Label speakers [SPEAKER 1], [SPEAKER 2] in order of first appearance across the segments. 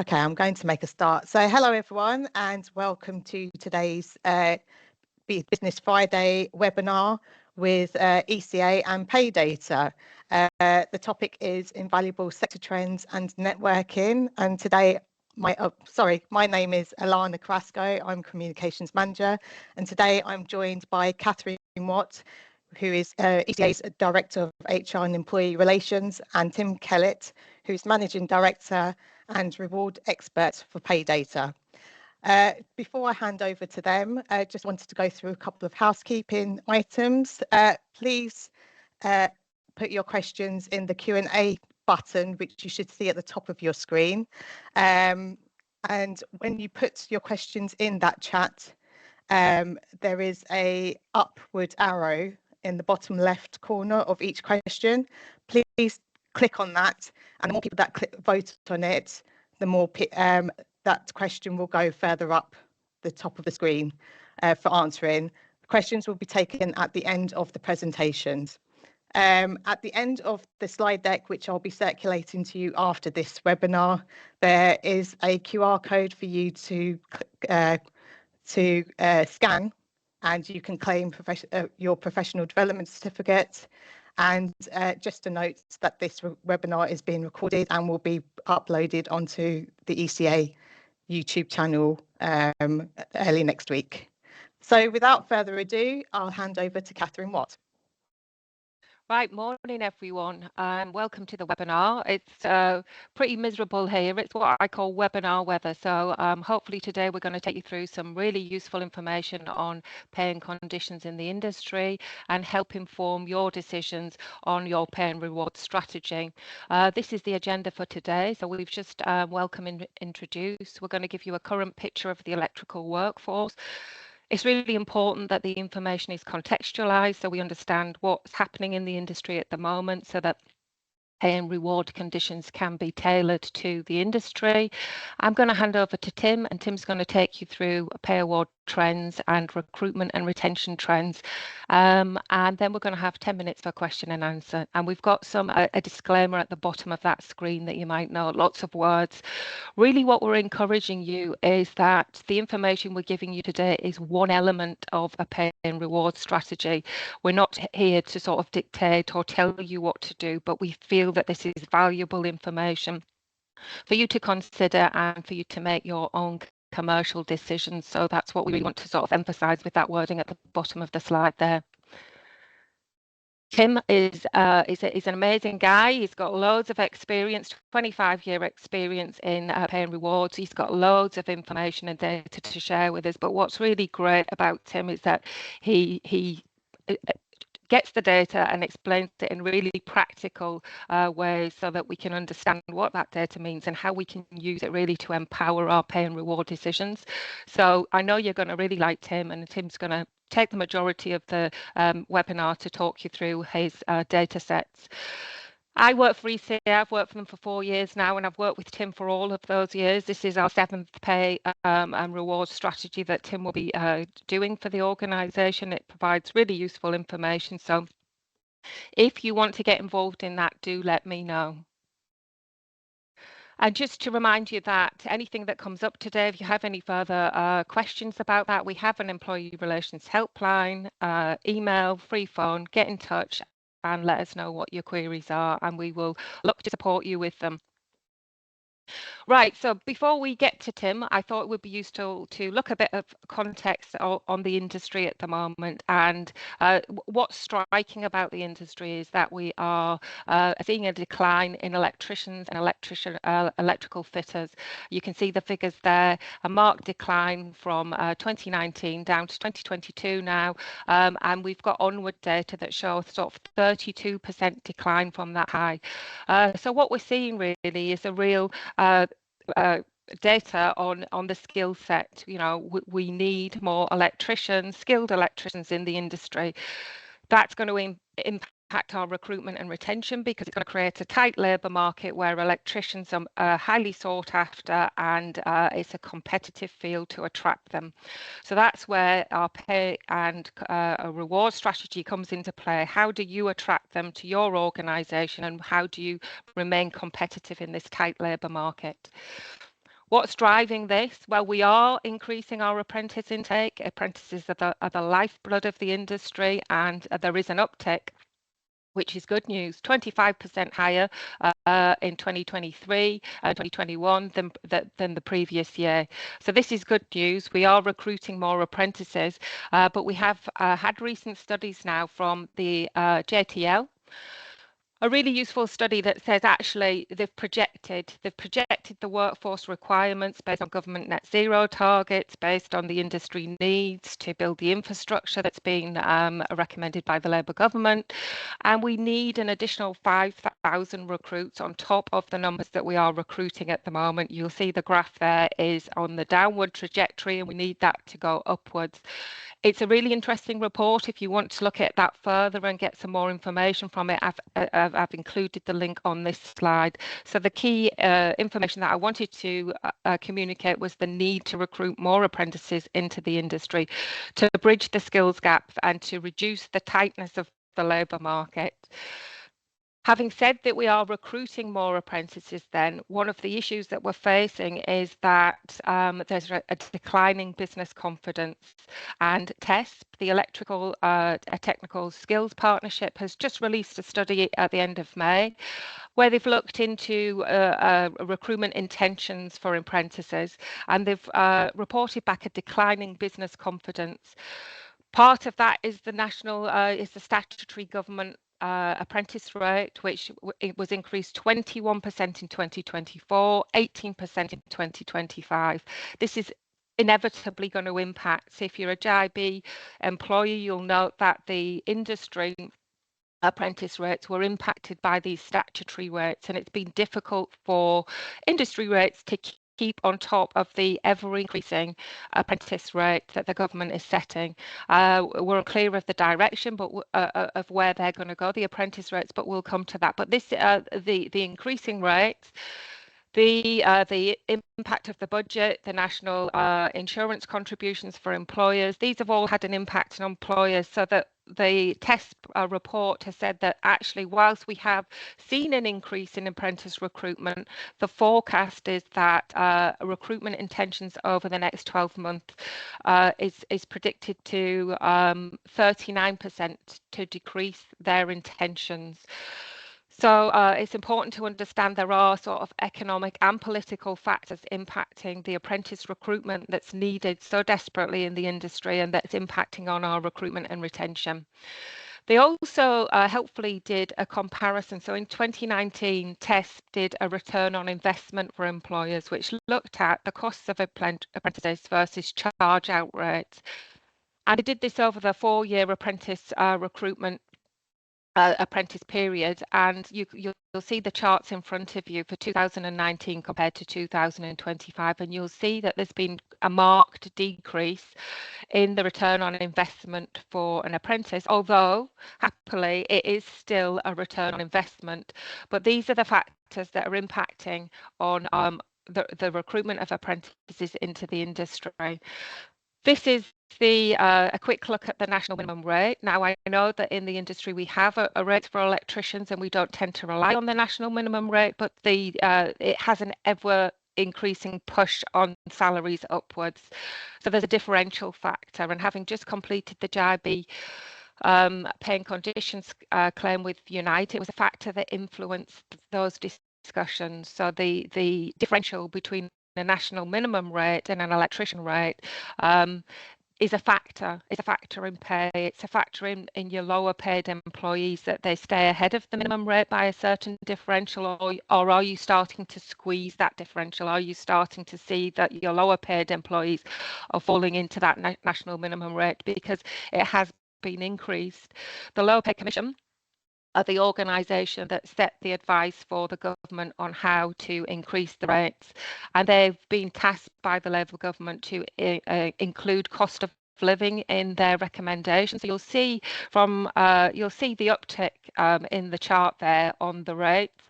[SPEAKER 1] Okay, I'm going to make a start. So hello everyone and welcome to today's Business Friday webinar with ECA and Paydata. The topic is invaluable sector trends and networking, and today my name is Alana Carrasco. I'm Communications Manager, and today I'm joined by Catherine Watt, who is ECA's Director of HR and Employee Relations, and Tim Kellett, who's Managing Director and Reward Expert for Paydata. Before I hand over to them, I just wanted to go through a couple of housekeeping items. Please put your questions in the Q&A button, which you should see at the top of your screen. And when you put your questions in that chat, there is a upward arrow in the bottom left corner of each question. Please click on that, and the more people that vote on it, the more that question will go further up the top of the screen for answering. Questions will be taken at the end of the presentations. At the end of the slide deck, which I'll be circulating to you after this webinar, there is a QR code for you to scan, and you can claim your professional development certificate. And just a note that this webinar is being recorded and will be uploaded onto the ECA YouTube channel early next week. So without further ado, I'll hand over to Catherine Watt.
[SPEAKER 2] Right, morning everyone, and welcome to the webinar. It's pretty miserable here. It's what I call webinar weather. So hopefully today we're going to take you through some really useful information on pay and conditions in the industry and help inform your decisions on your pay and reward strategy. This is the agenda for today. So we've just welcome and introduced. We're going to give you a current picture of the electrical workforce. It's really important that the information is contextualized so we understand what's happening in the industry at the moment so that pay and reward conditions can be tailored to the industry. I'm going to hand over to Tim, and Tim's going to take you through pay award trends and recruitment and retention trends. And then we're going to have 10 minutes for question and answer. And we've got a disclaimer at the bottom of that screen that you might know, lots of words. Really what we're encouraging you is that the information we're giving you today is one element of a pay and reward strategy. We're not here to sort of dictate or tell you what to do, but we feel that this is valuable information for you to consider and for you to make your own commercial decisions. So that's what we really want to sort of emphasize with that wording at the bottom of the slide there. Tim is an amazing guy. He's got loads of experience, 25-year experience in pay and rewards. He's got loads of information and data to share with us. But what's really great about Tim is that he gets the data and explains it in really practical ways so that we can understand what that data means and how we can use it really to empower our pay and reward decisions. So I know you're going to really like Tim, and Tim's going to take the majority of the webinar to talk you through his data sets. I work for ECA. I've worked for them for 4 years now, and I've worked with Tim for all of those years. This is our 7th pay and reward strategy that Tim will be doing for the organisation. It provides really useful information. So if you want to get involved in that, do let me know. And just to remind you that anything that comes up today, if you have any further questions about that, we have an employee relations helpline, email, free phone, get in touch and let us know what your queries are, and we will look to support you with them. Right, so before we get to Tim, I thought it would be useful to look a bit of context on the industry at the moment. And what's striking about the industry is that we are seeing a decline in electricians and electrical fitters. You can see the figures there, a marked decline from 2019 down to 2022 now. And we've got onward data that shows sort of 32% decline from that high. So what we're seeing really is a real data on the skill set. You know, we need more electricians, skilled electricians in the industry. That's going to impact our recruitment and retention because it's going to create a tight labour market where electricians are highly sought after, and it's a competitive field to attract them. So that's where our pay and a reward strategy comes into play. How do you attract them to your organisation, and how do you remain competitive in this tight labour market? What's driving this? Well, we are increasing our apprentice intake. Apprentices are the lifeblood of the industry, and there is an uptick, which is good news, 25% higher in 2023 and 2021 than the previous year. So this is good news. We are recruiting more apprentices, but we have had recent studies now from the JTL, a really useful study that says actually they've projected the workforce requirements based on government net zero targets, based on the industry needs to build the infrastructure that's been recommended by the Labour government, and we need an additional 5,000 recruits on top of the numbers that we are recruiting at the moment. You'll see the graph there is on the downward trajectory, and we need that to go upwards. It's a really interesting report. If you want to look at that further and get some more information from it, I've included the link on this slide. So the key information that I wanted to communicate was the need to recruit more apprentices into the industry, to bridge the skills gap and to reduce the tightness of the labour market. Having said that we are recruiting more apprentices, then one of the issues that we're facing is that there's a declining business confidence, and TESP, the Electrical Technical Skills Partnership, has just released a study at the end of May where they've looked into recruitment intentions for apprentices, and they've reported back a declining business confidence. Part of that is the statutory government apprentice rate, which it was increased 21% in 2024, 18% in 2025. This is inevitably going to impact. So if you're a GIB employer, you'll note that the industry apprentice rates were impacted by these statutory rates, and it's been difficult for industry rates to keep on top of the ever-increasing apprentice rate that the government is setting. We're unclear of the direction, but of where they're going to go, the apprentice rates, but we'll come to that. But this, the increasing rates, the impact of the budget, the national insurance contributions for employers, these have all had an impact on employers, so that the TESP report has said that actually, whilst we have seen an increase in apprentice recruitment, the forecast is that recruitment intentions over the next 12 months is predicted to 39% to decrease their intentions. So it's important to understand there are sort of economic and political factors impacting the apprentice recruitment that's needed so desperately in the industry, and that's impacting on our recruitment and retention. They also helpfully did a comparison. So in 2019, TESP did a return on investment for employers, which looked at the costs of apprentices versus charge out rates. And they did this over the 4-year apprentice recruitment apprentice period, and you'll see the charts in front of you for 2019 compared to 2025, and you'll see that there's been a marked decrease in the return on investment for an apprentice, although happily it is still a return on investment. But these are the factors that are impacting on the recruitment of apprentices into the industry. This is a quick look at the national minimum rate. Now, I know that in the industry we have a rate for electricians, and we don't tend to rely on the national minimum rate, but it has an ever increasing push on salaries upwards. So there's a differential factor, and having just completed the GIB pay and conditions claim with Unite, it was a factor that influenced those discussions. So the differential between a national minimum rate and an electrician rate is a factor. It's a factor in pay. It's a factor in your lower paid employees, that they stay ahead of the minimum rate by a certain differential, or are you starting to squeeze that differential? Are you starting to see that your lower paid employees are falling into that national minimum rate because it has been increased? The Lower Pay Commission are the organisation that set the advice for the government on how to increase the rates, and they've been tasked by the Labour government to include cost of living in their recommendations. So you'll see the uptick in the chart there on the rates.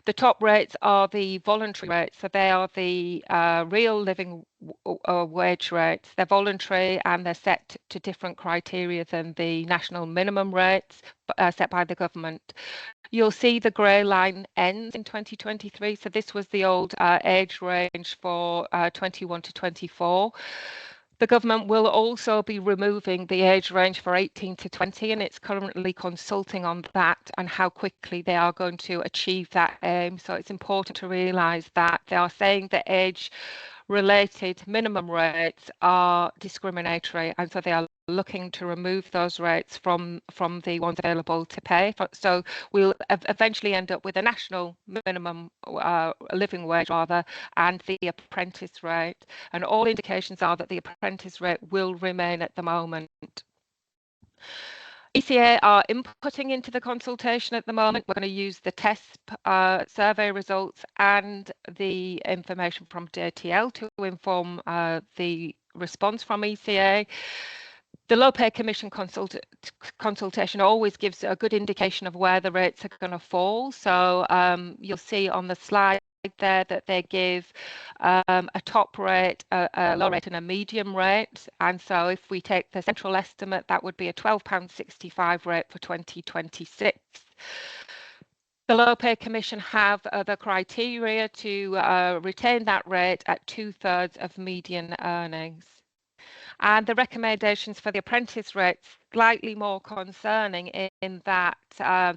[SPEAKER 2] The top rates are the voluntary rates, so they are the real living wage rates. They're voluntary, and they're set to different criteria than the national minimum rates set by the government. You'll see the grey line ends in 2023. So this was the old age range for 21 to 24. The government will also be removing the age range for 18 to 20, and it's currently consulting on that and how quickly they are going to achieve that aim. So it's important to realise that they are saying that age related minimum rates are discriminatory, and so they are looking to remove those rates from the ones available to pay. So we'll eventually end up with a national minimum living wage rather, and the apprentice rate. And all indications are that the apprentice rate will remain at the moment. ECA are inputting into the consultation at the moment. We're going to use the TESP survey results and the information from JTL to inform the response from ECA. The Low Pay Commission consultation always gives a good indication of where the rates are going to fall. So you'll see on the slide there that they give a top rate, a low rate and a medium rate. And so if we take the central estimate, that would be a £12.65 rate for 2026. The Low Pay Commission have the criteria to retain that rate at 2/3 of median earnings. And the recommendations for the apprentice rates slightly more concerning in that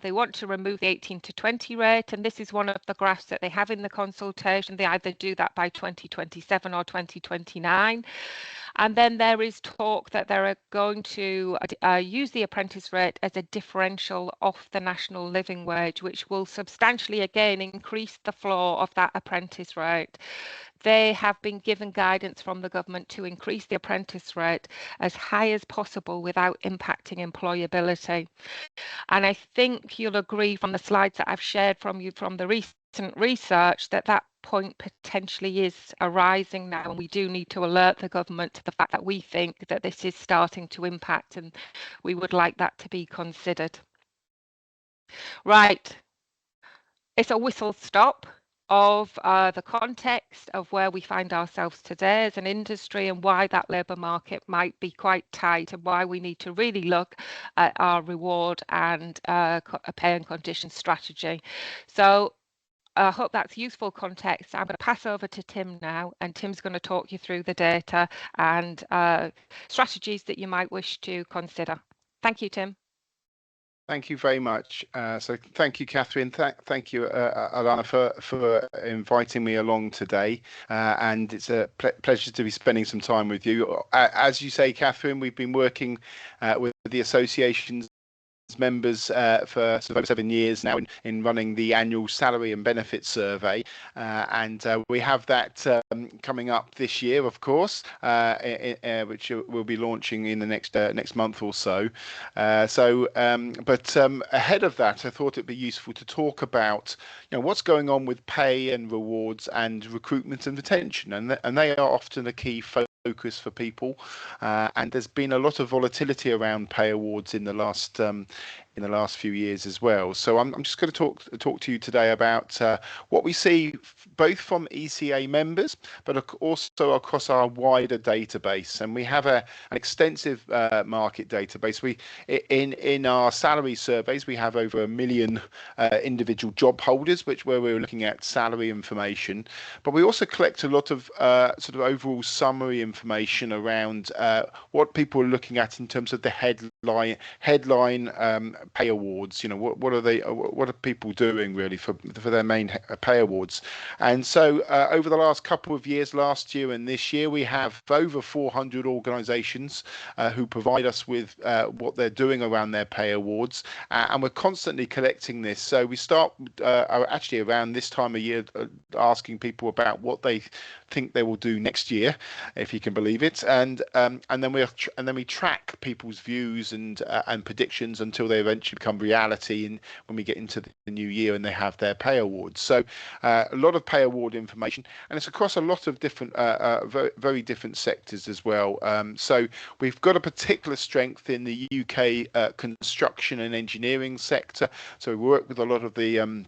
[SPEAKER 2] they want to remove the 18 to 20 rate, and this is one of the graphs that they have in the consultation. They either do that by 2027 or 2029. And then there is talk that they're going to use the apprentice rate as a differential off the national living wage, which will substantially again increase the floor of that apprentice rate. They have been given guidance from the government to increase the apprentice rate as high as possible without impacting employability. And I think you'll agree from the slides that I've shared from you from the recent research that that point potentially is arising now, and we do need to alert the government to the fact that we think that this is starting to impact, and we would like that to be considered. Right, it's a whistle stop of the context of where we find ourselves today as an industry and why that labour market might be quite tight and why we need to really look at our reward and pay and condition strategy. So I hope that's useful context. I'm going to pass over to Tim now, and Tim's going to talk you through the data and strategies that you might wish to consider. Thank you, Tim.
[SPEAKER 3] Thank you very much. So thank you, Catherine. Thank you, Alana, for inviting me along today. And it's a pleasure to be spending some time with you. As you say, Catherine, we've been working with the association's members for sort of over 7 years now in running the annual salary and benefits survey, and we have that coming up this year, of course, which we'll be launching in the next month or so. But ahead of that, I thought it'd be useful to talk about what's going on with pay and rewards and recruitment and retention, and they are often a key focus for people, and there's been a lot of volatility around pay awards in the last few years as well. So I'm just going to talk to you today about what we see both from ECA members, but also across our wider database. And we have an extensive market database. In our salary surveys, we have over 1 million individual job holders, where we're looking at salary information. But we also collect a lot of sort of overall summary information around what people are looking at in terms of the headline pay awards. What are people doing really for their main pay awards? And so over the last couple of years, last year and this year, we have over 400 organizations who provide us with what they're doing around their pay awards, and we're constantly collecting this. So we start actually around this time of year asking people about what they think they will do next year, if you can believe it, and then we track people's views and predictions until they eventually become reality, and when we get into the new year and they have their pay awards. So a lot of pay award information, and it's across a lot of different very, very different sectors as well. So we've got a particular strength in the UK construction and engineering sector, so we work with a lot of the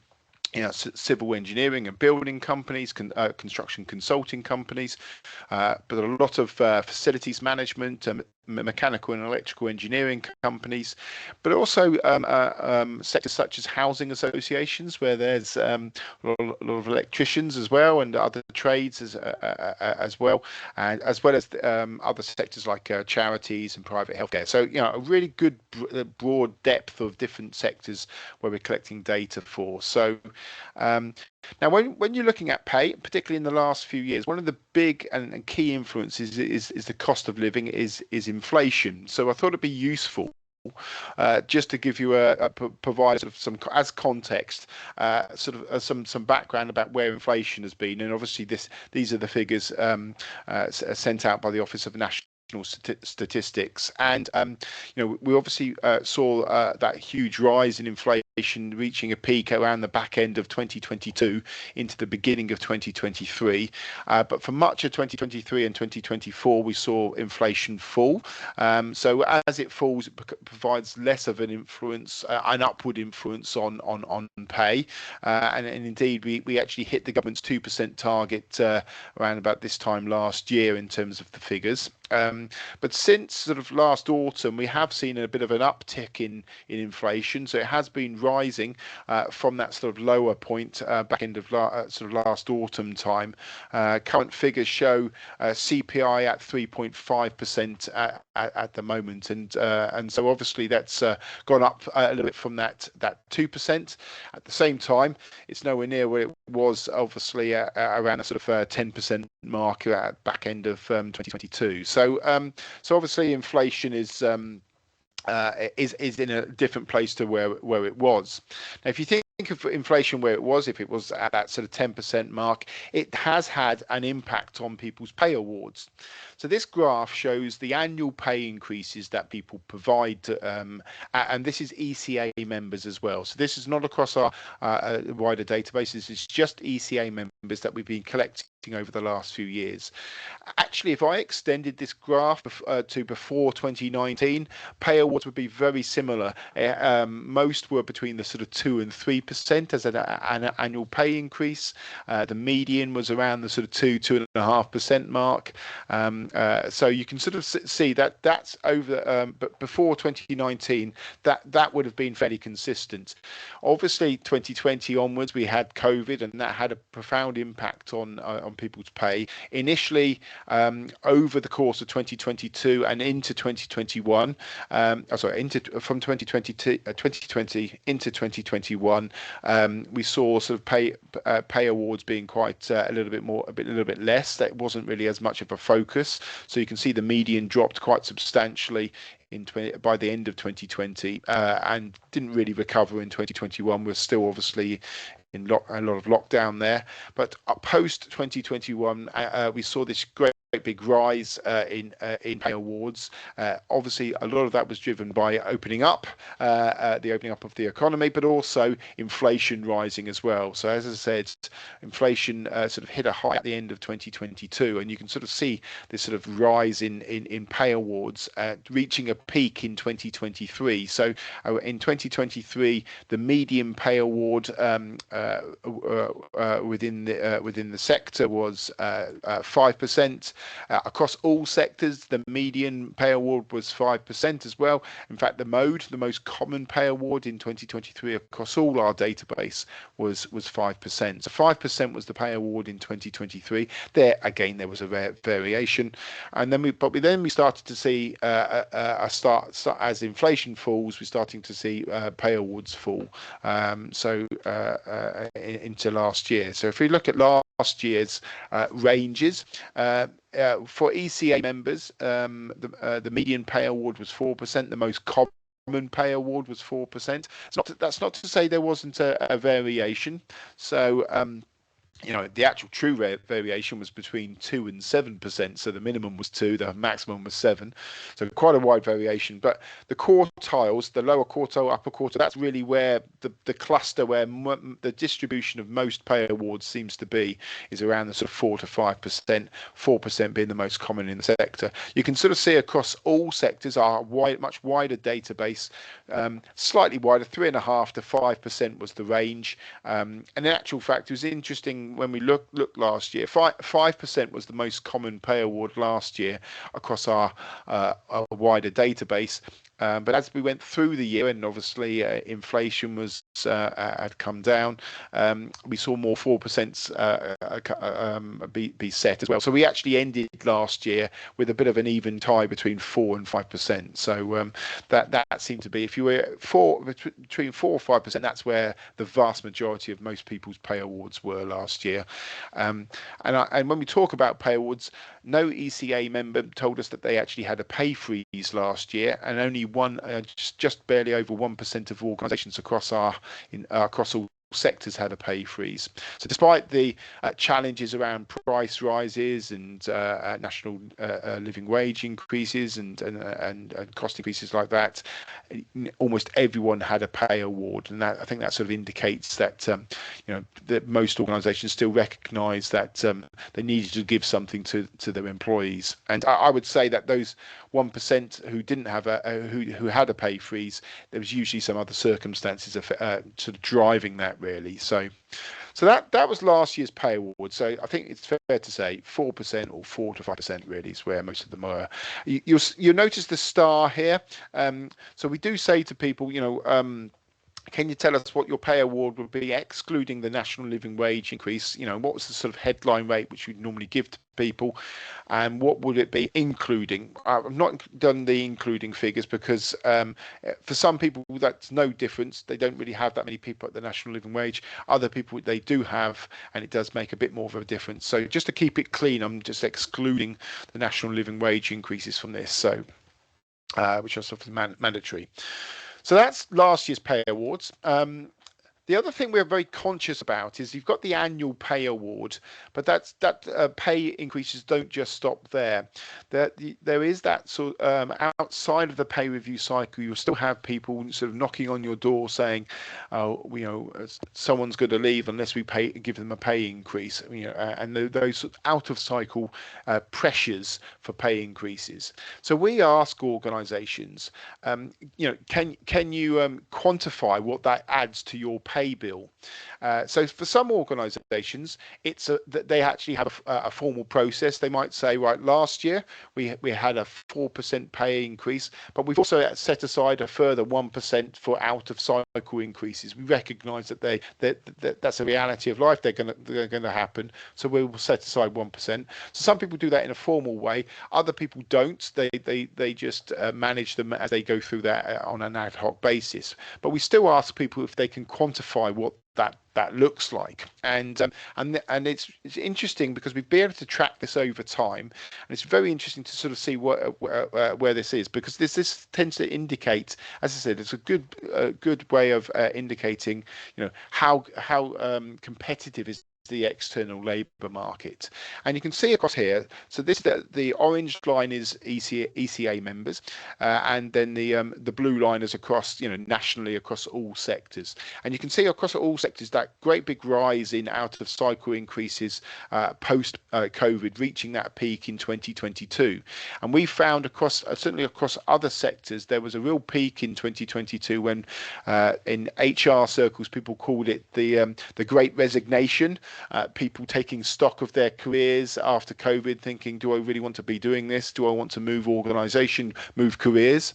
[SPEAKER 3] civil engineering and building companies, construction consulting companies, but a lot of facilities management, mechanical and electrical engineering companies, but also sectors such as housing associations, where there's a lot of electricians as well, and other trades as well, and as well as other sectors like charities and private healthcare. So a really good broad depth of different sectors where we're collecting data for. So now, when you're looking at pay, particularly in the last few years, one of the big and key influences is the cost of living, is inflation. So I thought it'd be useful just to give you provide sort of some as context, some background about where inflation has been, and obviously these are the figures sent out by the Office of National Statistics, and we obviously saw that huge rise in inflation reaching a peak around the back end of 2022 into the beginning of 2023, but for much of 2023 and 2024 we saw inflation fall. So as it falls, it provides less of an influence, an upward influence on pay, and indeed we actually hit the government's 2% target around about this time last year in terms of the figures. But since sort of last autumn, we have seen a bit of an uptick in inflation. So it has been rising from that sort of lower point back end of sort of last autumn time. Current figures show CPI at 3.5% at the moment, and so obviously that's gone up a little bit from that 2%. At the same time, it's nowhere near where it was obviously around a sort of 10% mark at back end of 2022. So obviously inflation is in a different place to where it was. Now, if you think of inflation where it was, if it was at that sort of 10% mark, it has had an impact on people's pay awards. So this graph shows the annual pay increases that people provide and this is ECA members as well. So this is not across our wider database. This is just ECA members that we've been collecting over the last few years. Actually, if I extended this graph to before 2019, pay awards would be very similar. Most were between the sort of 2 and 3% as an annual pay increase. The median was around the sort of 2.5% mark. So you can sort of see that that's over, but before 2019, that would have been fairly consistent. Obviously, 2020 onwards, we had COVID, and that had a profound impact on people's pay. Initially, over the course of 2022 and into 2021, from 2020 into 2021, we saw sort of pay awards being quite a little bit less. That wasn't really as much of a focus. So you can see the median dropped quite substantially by the end of 2020 and didn't really recover in 2021. We're still obviously in a lot of lockdown there, but post 2021 we saw this great big rise in pay awards. Obviously, a lot of that was driven by the opening up of the economy, but also inflation rising as well. So as I said, inflation sort of hit a high at the end of 2022, and you can sort of see this sort of rise in pay awards reaching a peak in 2023. So in 2023, the median pay award within the sector was 5%. Across all sectors, the median pay award was 5% as well. In fact, the most common pay award in 2023 across all our database was 5%. So 5% was the pay award in 2023. There again, there was a variation, and then we started to see as inflation falls, we're starting to see pay awards fall. Into last year. So if we look at last year's ranges. For ECA members, the median pay award was 4%. The most common pay award was 4%. That's not to say there wasn't a variation. So the actual true variation was between 2 and 7%. So the minimum was 2, the maximum was 7. So quite a wide variation. But the quartiles, the lower quartile, upper quartile, that's really where the cluster where the distribution of most pay awards seems to be, is around the sort of 4 to 5%, 4% being the most common in the sector. You can sort of see across all sectors are much wider database, slightly wider, 3.5 to 5% was the range. And in actual fact, it was interesting when we looked last year, 5% was the most common pay award last year across our wider database. But as we went through the year, and obviously inflation had come down, we saw more 4% be set as well. So we actually ended last year with a bit of an even tie between 4 and 5%. So that seemed to be, if you were between 4 or 5%, that's where the vast majority of most people's pay awards were last year. And when we talk about pay awards, no ECA member told us that they actually had a pay freeze last year, and only just barely over 1% of organisations across across all sectors had a pay freeze. So despite the challenges around price rises and national living wage increases and cost increases like that, almost everyone had a pay award, and I think that sort of indicates that that most organisations still recognise that they needed to give something to their employees. And I would say that those 1% who didn't have who had a pay freeze, there was usually some other circumstances of sort of driving that, really. So that was last year's pay award. So I think it's fair to say 4% or 4 to 5% really is where most of them are. You'll notice the star here. So we do say to people, can you tell us what your pay award would be excluding the national living wage increase? What was the sort of headline rate which you'd normally give to people, and what would it be including? I've not done the including figures because for some people that's no difference. They don't really have that many people at the national living wage. Other people they do have, and it does make a bit more of a difference. So just to keep it clean, I'm just excluding the national living wage increases from this, so which are sort of mandatory. So that's last year's pay awards. The other thing we're very conscious about is you've got the annual pay award, but that pay increases don't just stop there. There is that sort outside of the pay review cycle, you'll still have people sort of knocking on your door saying, someone's going to leave unless we give them a pay increase. And those sort of out of cycle pressures for pay increases. So we ask organisations, can you quantify what that adds to your pay bill? So for some organisations, it's that they actually have a formal process. They might say, right, last year we had a 4% pay increase, but we've also set aside a further 1% for out of cycle increases. We recognise that that's a reality of life. They're going to happen. So we will set aside 1%. So some people do that in a formal way. Other people don't. They just manage them as they go through that on an ad hoc basis. But we still ask people if they can quantify what that looks like, and it's interesting because we've been able to track this over time, and it's very interesting to sort of see where this is, because this tends to indicate, as I said, it's a good way of indicating how competitive is the external labour market. And you can see across here, so this the orange line is ECA members, and then the blue line is across nationally across all sectors. And you can see across all sectors that great big rise in out of cycle increases post COVID, reaching that peak in 2022. And we found certainly across other sectors there was a real peak in 2022 when in HR circles people called it the Great Resignation. People taking stock of their careers after COVID, thinking, do I really want to be doing this? Do I want to move organisation, move careers?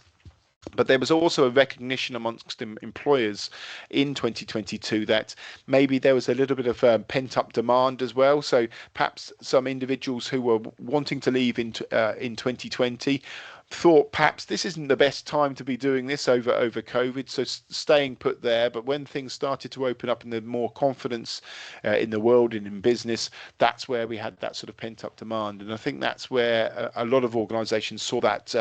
[SPEAKER 3] But there was also a recognition amongst employers in 2022 that maybe there was a little bit of pent-up demand as well. So perhaps some individuals who were wanting to leave in 2020 thought perhaps this isn't the best time to be doing this over COVID, so staying put there. But when things started to open up and there's more confidence in the world and in business, that's where we had that sort of pent-up demand. And I think that's where a lot of organisations saw that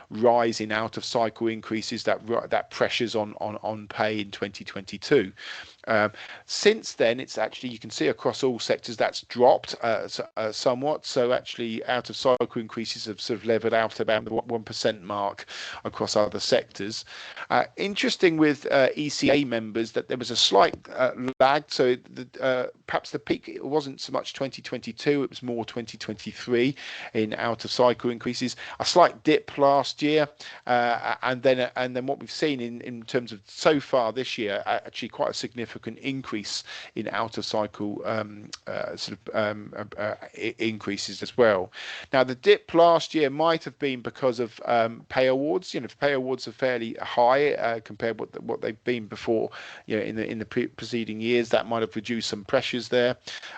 [SPEAKER 3] rise in out-of-cycle increases, that pressures on pay in 2022. Since then, it's actually, you can see across all sectors that's dropped somewhat. So actually, out of cycle increases have sort of leveled out about the 1% mark across other sectors. Interesting with ECA members that there was a slight lag. So perhaps the peak, it wasn't so much 2022, it was more 2023 in out of cycle increases. A slight dip last year, and then what we've seen in terms of so far this year, actually quite a significant increase in out of cycle increases as well. Now the dip last year might have been because of pay awards. Pay awards are fairly high compared with what they've been before. In the preceding years, that might have reduced some pressures there.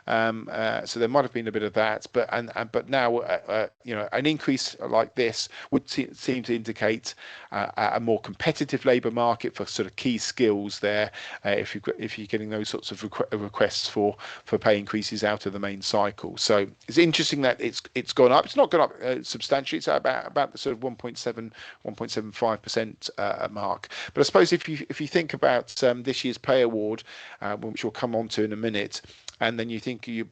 [SPEAKER 3] So there might have been a bit of that, but now an increase like this would seem to indicate a more competitive labour market for sort of key skills there. If you're getting those sorts of requests for pay increases out of the main cycle, so it's interesting that it's gone up. It's not gone up substantially. It's about the sort of 1.75% mark. But I suppose if you think about this year's pay award, which we'll come on to in a minute, and then you think you're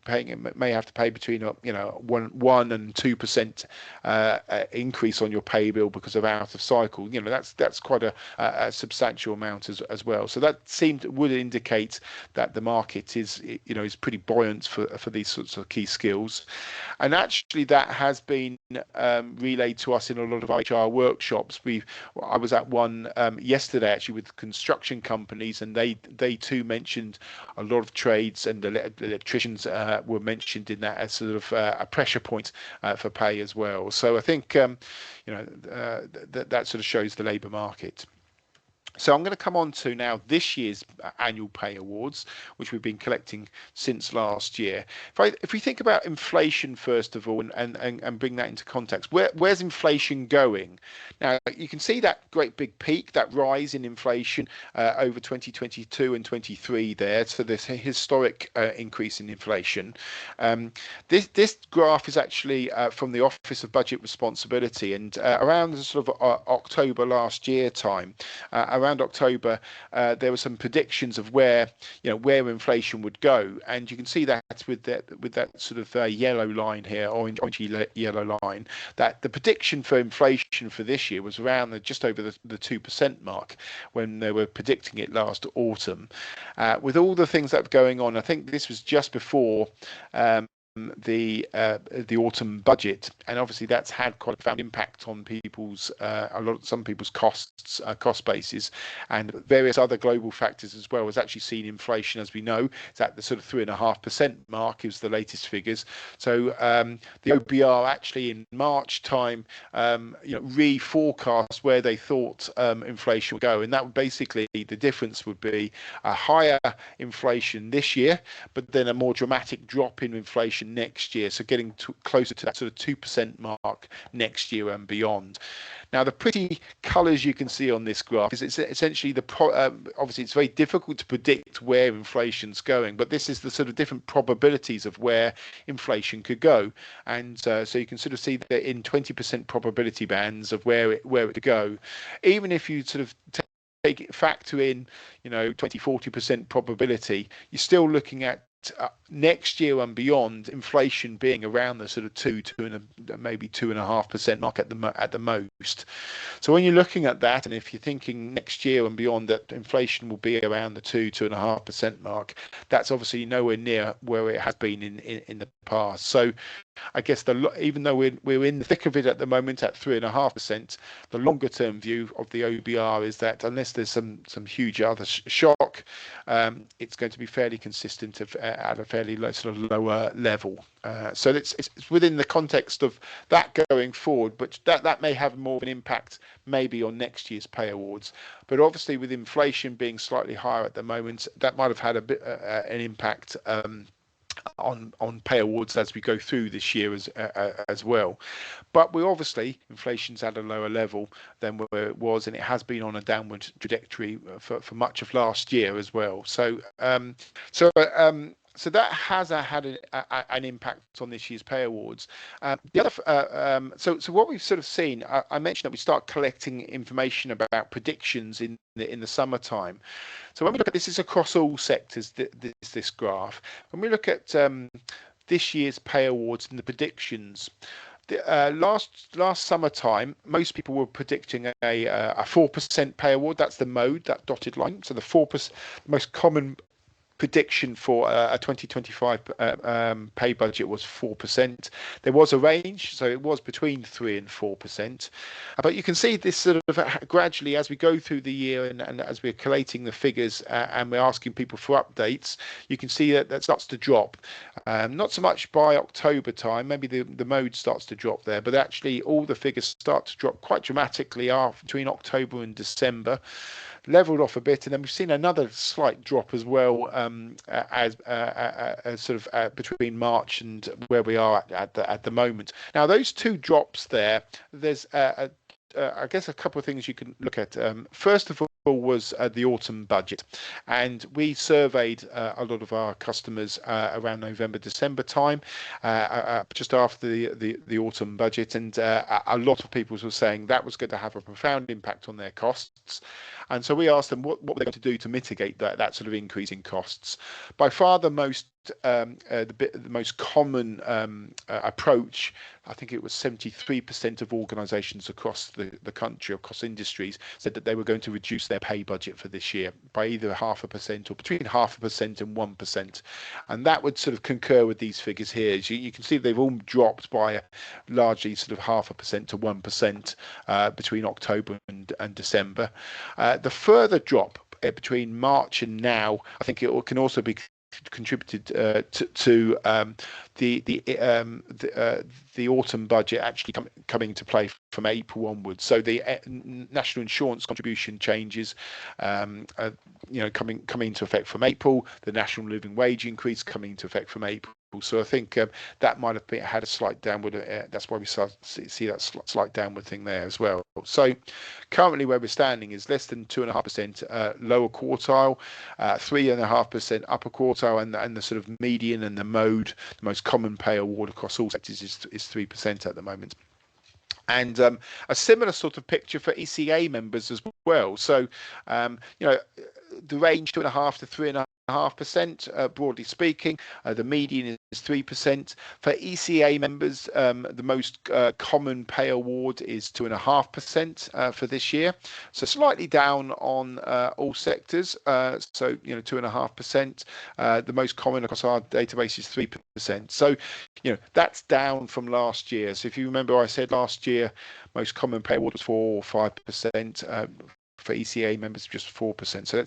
[SPEAKER 3] may have to pay between 1 and 2% increase on your pay bill because of out of cycle. That's quite a substantial amount as well. So that would indicate that the market is pretty buoyant for these sorts of key skills, and actually that has been relayed to us in a lot of HR workshops. I was at one yesterday actually with construction companies, and they too mentioned a lot of trades, and the electricians were mentioned in that as sort of a pressure point for pay as well. So I think that sort of shows the labour market. So I'm going to come on to now this year's annual pay awards, which we've been collecting since last year. If we think about inflation first of all, and bring that into context, where's inflation going? Now you can see that great big peak, that rise in inflation over 2022 and 23 there. So this historic increase in inflation. This graph is actually from the Office of Budget Responsibility, and around the sort of October last year time, around October, there were some predictions of where inflation would go, and you can see that with that sort of yellow line here, orange yellow line, that the prediction for inflation for this year was around just over the 2% mark when they were predicting it last autumn. With all the things that were going on, I think this was just before the autumn budget, and obviously that's had quite a profound impact on some people's cost bases, and various other global factors as well. Has actually seen inflation, as we know, it's at the sort of 3.5% mark is the latest figures. So the OBR actually in March time reforecast where they thought inflation would go, and that would basically, the difference would be a higher inflation this year, but then a more dramatic drop in inflation next year, so getting closer to that sort of 2% mark next year and beyond. Now the pretty colours you can see on this graph is it's essentially obviously it's very difficult to predict where inflation's going, but this is the sort of different probabilities of where inflation could go, and so you can sort of see that in 20% probability bands of where it could go. Even if you sort of factor in 20-40% probability, you're still looking at next year and beyond inflation being around the sort of 2 and maybe 2.5% mark at the most. So when you're looking at that, and if you're thinking next year and beyond that inflation will be around the 2.5% mark, that's obviously nowhere near where it has been in the past. So I guess even though we're in the thick of it at the moment at 3.5%, the longer term view of the OBR is that unless there's some huge other shock, it's going to be fairly consistent at a fairly sort of lower level. So it's within the context of that going forward, but that may have more of an impact maybe on next year's pay awards. But obviously with inflation being slightly higher at the moment, that might have had a bit an impact on pay awards as we go through this year as well. But inflation's at a lower level than where it was, and it has been on a downward trajectory for much of last year as well. So So that has had an impact on this year's pay awards. The other, so what we've sort of seen, I mentioned that we start collecting information about predictions in the summertime. So when we look at this, is across all sectors. This graph. When we look at this year's pay awards and the predictions. Last summertime, most people were predicting a 4% pay award. That's the mode, that dotted line. So the 4%, most common prediction for a 2025 pay budget was 4%. There was a range, so it was between 3 and 4%. But you can see this sort of gradually as we go through the year and as we're collating the figures and we're asking people for updates, you can see that starts to drop. Not so much by October time, maybe the mode starts to drop there, but actually all the figures start to drop quite dramatically between October and December. Leveled off a bit, and then we've seen another slight drop as well as sort of between March and where we are at the moment. Now those two drops there's I guess a couple of things you can look at. First of all was the autumn budget, and we surveyed a lot of our customers around November, December time, just after the autumn budget, and a lot of people were saying that was going to have a profound impact on their costs. And so we asked them what were they going to do to mitigate that sort of increase in costs. By far the most common approach, I think it was 73% of organisations across the country, across industries, said that they were going to reduce their pay budget for this year by either 0.5% or between 0.5% and 1%. And that would sort of concur with these figures here. You can see they've all dropped by largely sort of 0.5% to 1% between October and December. The further drop between March and now, I think it can also be contributed to the autumn budget actually coming to play from April onwards. So the national insurance contribution changes, coming into effect from April. The national living wage increase coming into effect from April. So I think that might have had a slight downward. That's why we see that slight downward thing there as well. So currently where we're standing is less than 2.5% lower quartile, 3.5% upper quartile, and the sort of median and the mode, the most common pay award across all sectors is 3% at the moment. And a similar sort of picture for ECA members as well. So the range 2.5 to 3.5%, broadly speaking. The median is 3%. For ECA members, the most common pay award is 2.5% for this year. So slightly down on all sectors. So 2.5%. The most common across our database is 3%. So that's down from last year. So if you remember, I said last year most common pay award was 4 or 5%. For ECA members, just 4%. So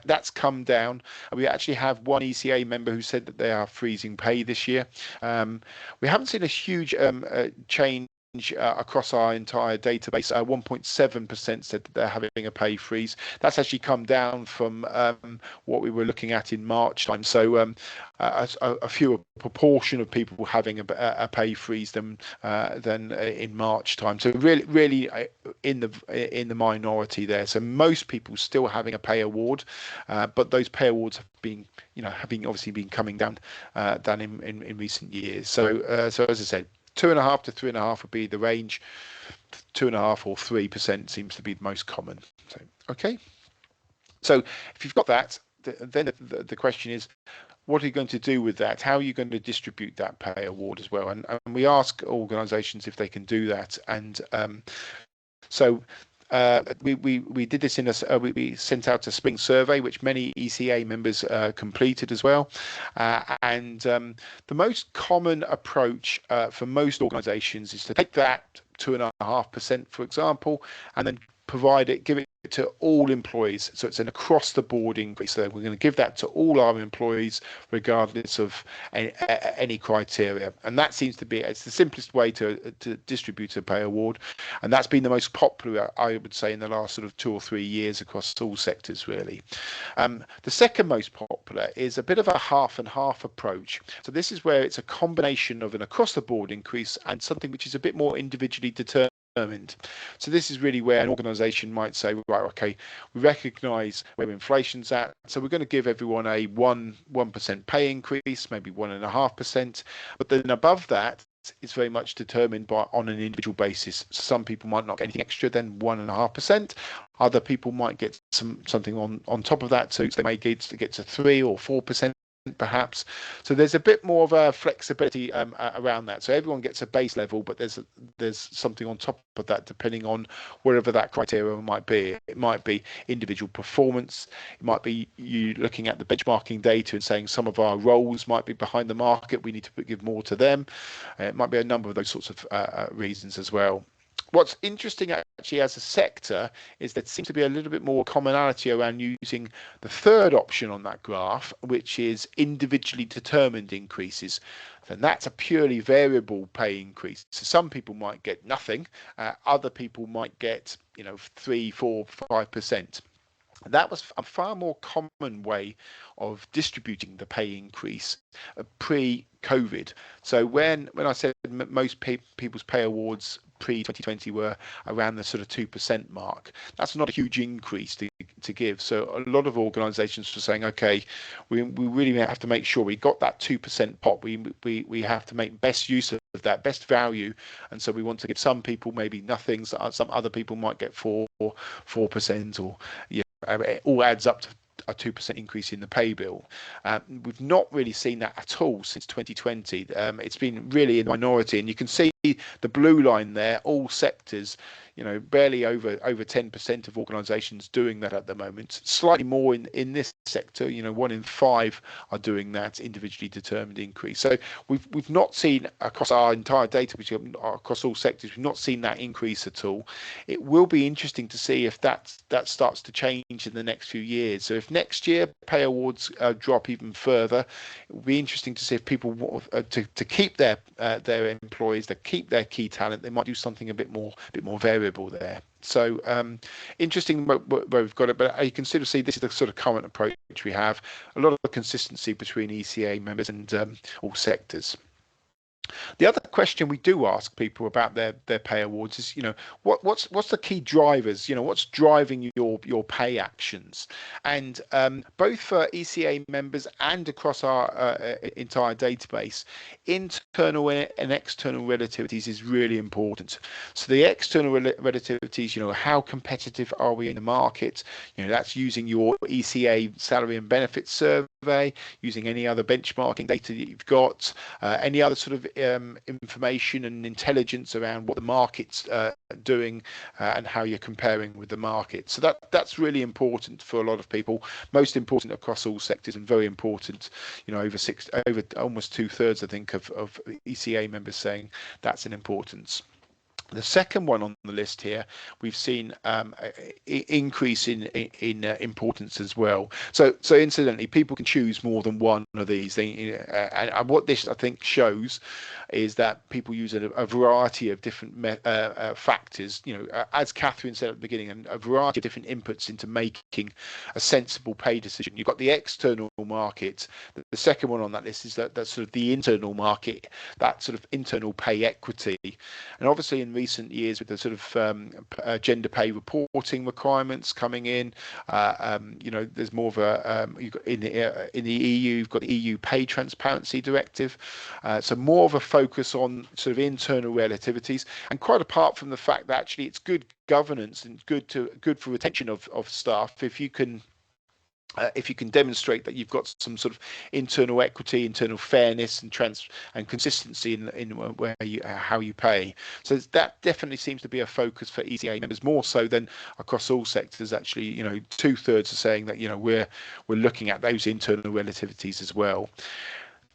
[SPEAKER 3] that's come down. We actually have one ECA member who said that they are freezing pay this year. We haven't seen a huge change across our entire database. 1.7% said that they're having a pay freeze. That's actually come down from what we were looking at in March time. So a fewer proportion of people having a pay freeze than in March time. So really in the minority there. So most people still having a pay award, but those pay awards have been obviously been coming down in recent years. So as I said, 2.5 to 3.5 would be the range. 2.5 or 3% seems to be the most common. So, okay. So if you've got that, then the question is, what are you going to do with that? How are you going to distribute that pay award as well? And we ask organisations if they can do that. And we did this we sent out a spring survey, which many ECA members completed as well. And the most common approach for most organisations is to take that 2.5%, for example, and then give it to all employees. So it's an across the board increase. So we're going to give that to all our employees, regardless of any criteria. And that seems to be, it's the simplest way to distribute a pay award. And that's been the most popular, I would say, in the last sort of 2 or 3 years across all sectors, really. The second most popular is a bit of a half and half approach. So this is where it's a combination of an across the board increase and something which is a bit more individually determined determined. So this is really where an organisation might say, right, okay, we recognise where inflation's at, so we're going to give everyone a 1% pay increase, maybe 1.5%, but then above that, it's very much determined on an individual basis. Some people might not get anything extra than 1.5%. Other people might get something on top of that too. So they may get to 3 or 4%. Perhaps. So there's a bit more of a flexibility around that. So everyone gets a base level, but there's something on top of that depending on whatever that criteria might be. It might be individual performance. It might be you looking at the benchmarking data and saying some of our roles might be behind the market. We need to give more to them. It might be a number of those sorts of reasons as well. What's interesting actually as a sector is there seems to be a little bit more commonality around using the third option on that graph, which is individually determined increases. And that's a purely variable pay increase. So some people might get nothing, other people might get 3, 4, 5%. That was a far more common way of distributing the pay increase pre-COVID. So when I said most people's pay awards pre-2020 were around the sort of 2% mark, that's not a huge increase to give. So a lot of organisations were saying, okay, we really have to make sure we got that 2% pot. We have to make best use of that, best value, and so we want to give some people maybe nothing. Some other people might get 4% or it all adds up to a 2% increase in the pay bill. We've not really seen that at all since 2020. It's been really in the minority, and you can see the blue line there, all sectors, barely over 10% of organisations doing that at the moment. Slightly more in this sector, 1 in 5 are doing that individually determined increase. So we've not seen across our entire data, which are across all sectors, we've not seen that increase at all. It will be interesting to see if that starts to change in the next few years. So if next year pay awards drop even further, it will be interesting to see if people want to keep their employees, to keep their key talent, they might do something a bit more variable there. So interesting where we've got it, but you can sort of see this is the sort of current approach we have. A lot of consistency between ECA members and all sectors. The other question we do ask people about their pay awards is, what's the key drivers? What's driving your pay actions? And both for ECA members and across our entire database, internal and external relativities is really important. So the external relativities, how competitive are we in the market? That's using your ECA salary and benefits survey, using any other benchmarking data that you've got, any other sort of information and intelligence around what the market's doing and how you're comparing with the market. So that's really important for a lot of people, most important across all sectors, and very important. Over almost 2/3, I think, of ECA members saying that's an importance. The second one on the list here, we've seen increase in importance as well. So incidentally, people can choose more than one of these. And what this, I think, shows is that people use a variety of different factors. As Catherine said at the beginning, a variety of different inputs into making a sensible pay decision. You've got the external market. The second one on that list is that sort of the internal market, that sort of internal pay equity. And obviously in recent years with the sort of gender pay reporting requirements coming in, there's more of a in the EU, you've got the EU Pay Transparency Directive, so more of a focus on sort of internal relativities, and quite apart from the fact that actually it's good governance and good for retention of staff if you can demonstrate that you've got some sort of internal equity, internal fairness, and consistency in where how you pay. So that definitely seems to be a focus for ECA members, more so than across all sectors. Actually, 2/3 are saying that we're looking at those internal relativities as well.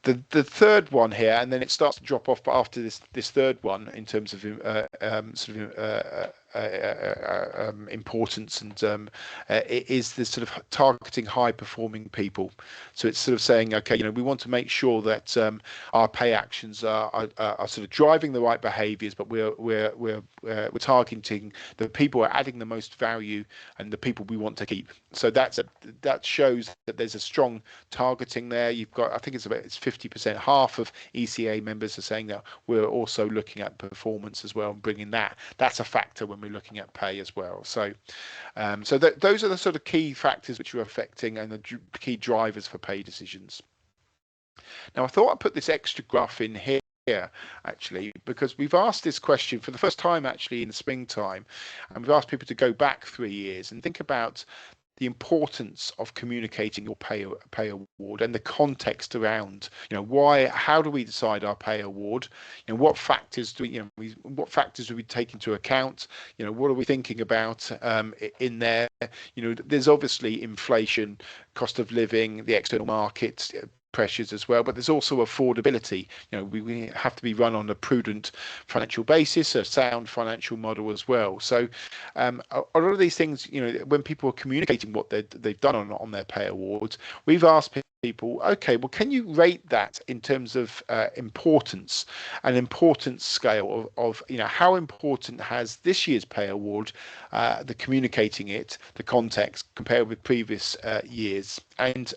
[SPEAKER 3] The third one here, and then it starts to drop off after this third one in terms of importance, and it is this sort of targeting high performing people. So it's sort of saying, okay, we want to make sure that our pay actions are sort of driving the right behaviours, but we're targeting the people who are adding the most value and the people we want to keep. So that shows that there's a strong targeting there. You've got, I think it's 50%, half of ECA members are saying that we're also looking at performance as well and bringing that's a factor when we're looking at pay as well. So those are the sort of key factors which are affecting and the key drivers for pay decisions. Now, I thought I'd put this extra graph in here actually, because we've asked this question for the first time actually in the springtime, and we've asked people to go back 3 years and think about the importance of communicating your pay award and the context around, how do we decide our pay award? What factors do we take into account? What are we thinking about in there? There's obviously inflation, cost of living, the external markets, pressures as well, but there's also affordability. We have to be run on a prudent financial basis, a sound financial model as well. So a lot of these things, when people are communicating what they've done on their pay awards, we've asked people, okay, well, can you rate that in terms of importance, an importance scale of how important has this year's pay award, the communicating it, the context compared with previous years? And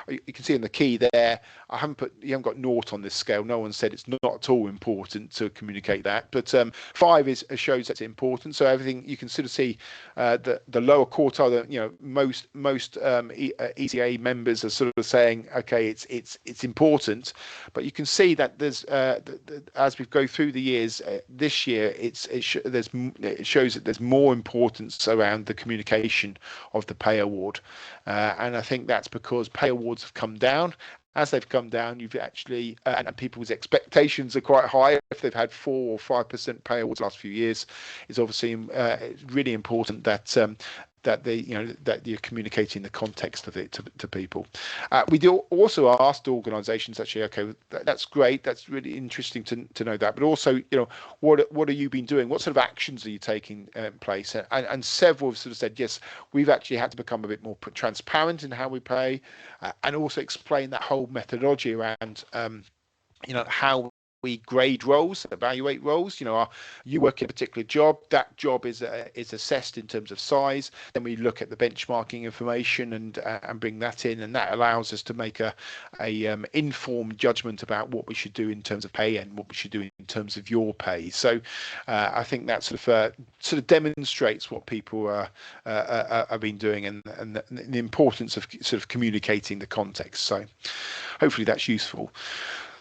[SPEAKER 3] you can see in the key there, you haven't got naught on this scale. No one said it's not at all important to communicate that, but 5 shows that's important. So everything you can sort of see, the lower quartile, most ECA members are sort of saying, okay, it's important, but you can see that there's as we go through the years, this year it shows that there's more importance around the communication of the pay award, and I think that's because pay awards have come down. As they've come down, you've actually and people's expectations are quite high. If they've had 4 or 5% pay awards the last few years, it's obviously it's really important that that you're communicating the context of it to people. We do also asked organisations actually, okay, that's great, that's really interesting to know that, but also, what have you been doing? What sort of actions are you taking in place? And several have sort of said, yes, we've actually had to become a bit more transparent in how we pay, and also explain that whole methodology around, how we grade roles, evaluate roles. You work in a particular job, that job is assessed in terms of size. Then we look at the benchmarking information and bring that in, and that allows us to make a informed judgment about what we should do in terms of pay and what we should do in terms of your pay. So I think that sort of demonstrates what people have been doing, and the importance of sort of communicating the context. So hopefully that's useful.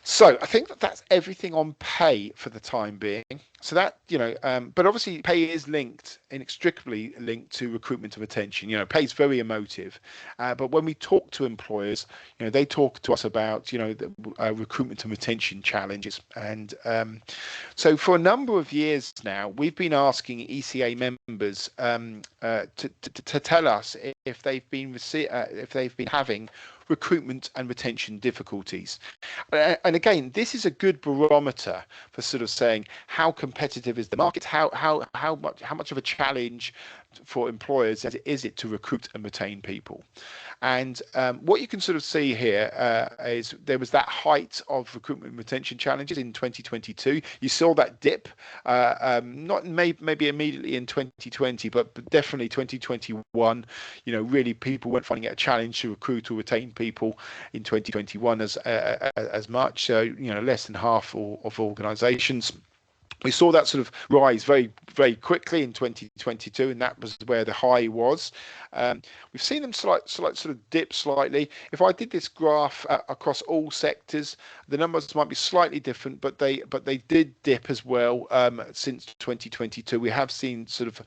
[SPEAKER 3] So I think that's everything on pay for the time being. So that, but obviously pay is inextricably linked to recruitment and retention. Pay is very emotive, but when we talk to employers, they talk to us about, the recruitment and retention challenges. And so for a number of years now, we've been asking ECA members to tell us if they've been having recruitment and retention difficulties. And again, this is a good barometer for sort of saying how competitive is the market, how much of a challenge for employers is it to recruit and retain people. And what you can sort of see here is there was that height of recruitment and retention challenges in 2022. You saw that dip, not maybe immediately in 2020, but definitely 2021. Really people weren't finding it a challenge to recruit or retain people in 2021 as much. So less than half of organisations. We saw that sort of rise very, very quickly in 2022, and that was where the high was. We've seen them sort of dip slightly. If I did this graph across all sectors, the numbers might be slightly different, but they did dip as well since 2022. We have seen sort of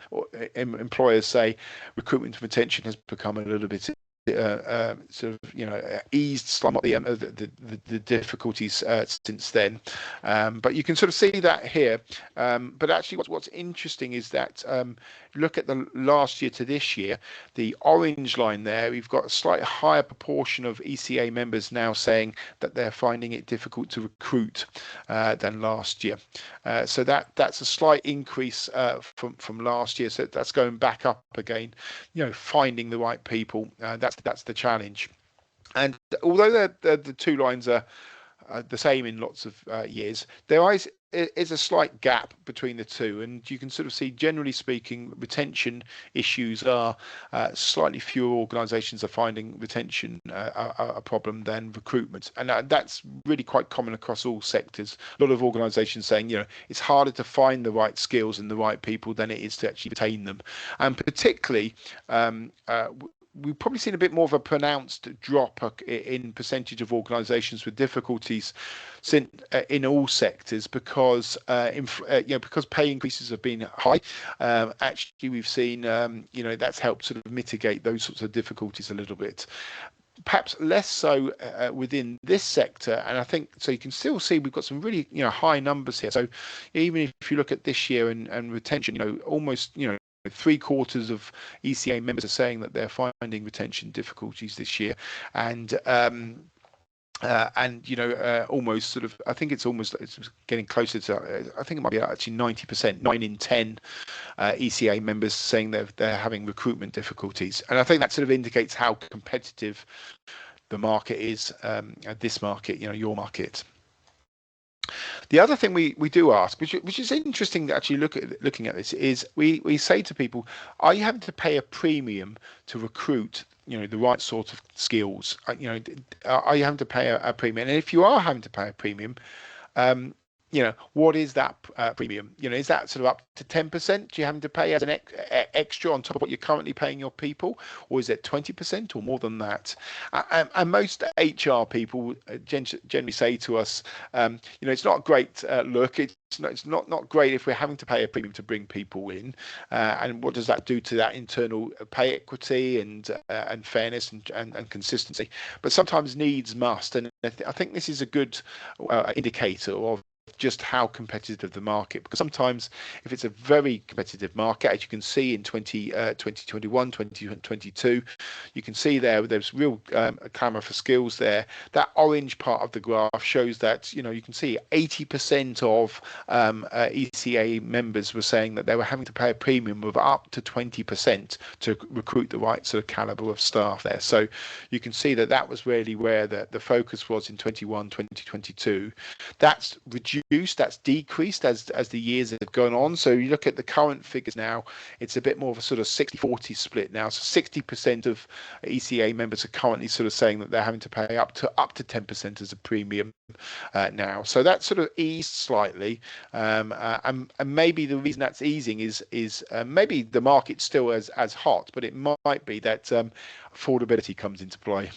[SPEAKER 3] employers say recruitment and retention has become a little bit eased somewhat the difficulties since then, but you can sort of see that here. But actually, what's interesting is that look at the last year to this year, the orange line there, we've got a slightly higher proportion of ECA members now saying that they're finding it difficult to recruit than last year. So that's a slight increase from last year. So that's going back up again. Finding the right people, that's the challenge. And although the two lines are the same in lots of years, there is a slight gap between the two, and you can sort of see, generally speaking, retention issues are slightly fewer organisations are finding retention a problem than recruitment, and that's really quite common across all sectors. A lot of organisations saying, it's harder to find the right skills and the right people than it is to actually retain them, and particularly we've probably seen a bit more of a pronounced drop in percentage of organisations with difficulties in all sectors because because pay increases have been high. Actually, we've seen that's helped sort of mitigate those sorts of difficulties a little bit. Perhaps less so within this sector, and I think so. You can still see we've got some really high numbers here. So even if you look at this year and retention, almost 3/4 of ECA members are saying that they're finding retention difficulties this year, and almost sort of, I think it's getting closer to, I think it might be actually 90%, 9 in 10 ECA members saying they're having recruitment difficulties, and I think that sort of indicates how competitive the market is. This market, your market. The other thing we do ask, which is interesting to actually looking at this, is we say to people, are you having to pay a premium to recruit the right sort of skills? Are you having to pay a premium? And if you are having to pay a premium, what is that premium? Is that sort of up to 10%? Do you having to pay as an extra on top of what you're currently paying your people, or is it 20% or more than that? And most HR people generally say to us, it's not a great look. It's not great if we're having to pay a premium to bring people in, and what does that do to that internal pay equity and fairness and consistency? But sometimes needs must, and I think this is a good indicator of just how competitive the market, because sometimes if it's a very competitive market, as you can see in 2021, 2022, you can see there's real clamour for skills there. That orange part of the graph shows that you can see 80% of ECA members were saying that they were having to pay a premium of up to 20% to recruit the right sort of calibre of staff there. So you can see that was really where the focus was in 2022. That's reduced, that's decreased as the years have gone on. So you look at the current figures now, it's a bit more of a sort of 60-40 split now. So 60% of ECA members are currently sort of saying that they're having to pay up to 10% as a premium now. So that sort of eased slightly, and maybe the reason that's easing is maybe the market's still as hot, but it might be that affordability comes into play.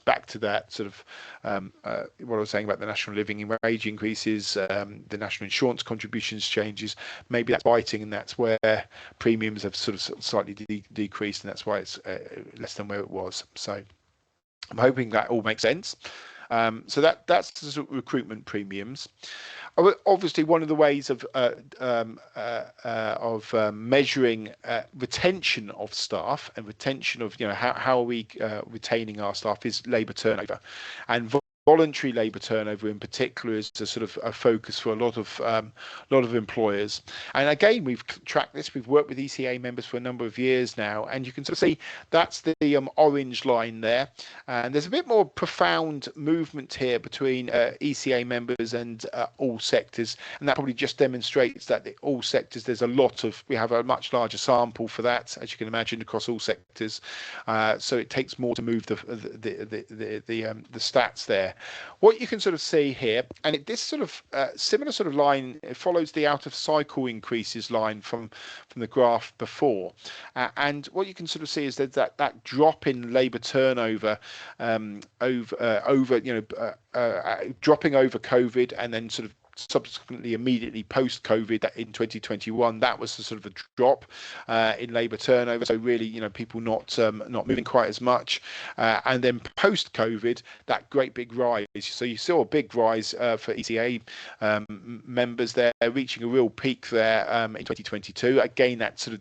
[SPEAKER 3] Back to that sort of what I was saying about the national living wage increases, the national insurance contributions changes. Maybe that's biting, and that's where premiums have sort of slightly decreased, and that's why it's less than where it was. So I'm hoping that all makes sense. So that's the sort of recruitment premiums. Obviously, one of the ways of measuring retention of staff and retention of how are we retaining our staff is labour turnover, and voluntary labour turnover in particular is a sort of a focus for a lot of employers. And again, we've tracked this. We've worked with ECA members for a number of years now, and you can sort of see that's the orange line there. And there's a bit more profound movement here between ECA members and all sectors, and that probably just demonstrates that all sectors we have a much larger sample for that, as you can imagine, across all sectors. So it takes more to move the stats there. What you can sort of see here, and this sort of similar sort of line, it follows the out of cycle increases line from the graph before, and what you can sort of see is that drop in labour turnover dropping over COVID, and then sort of subsequently immediately post-COVID in 2021, that was the sort of a drop in labour turnover. So really, people not moving quite as much. And then post-COVID, that great big rise. So you saw a big rise for ECA members there, reaching a real peak there in 2022. Again, that sort of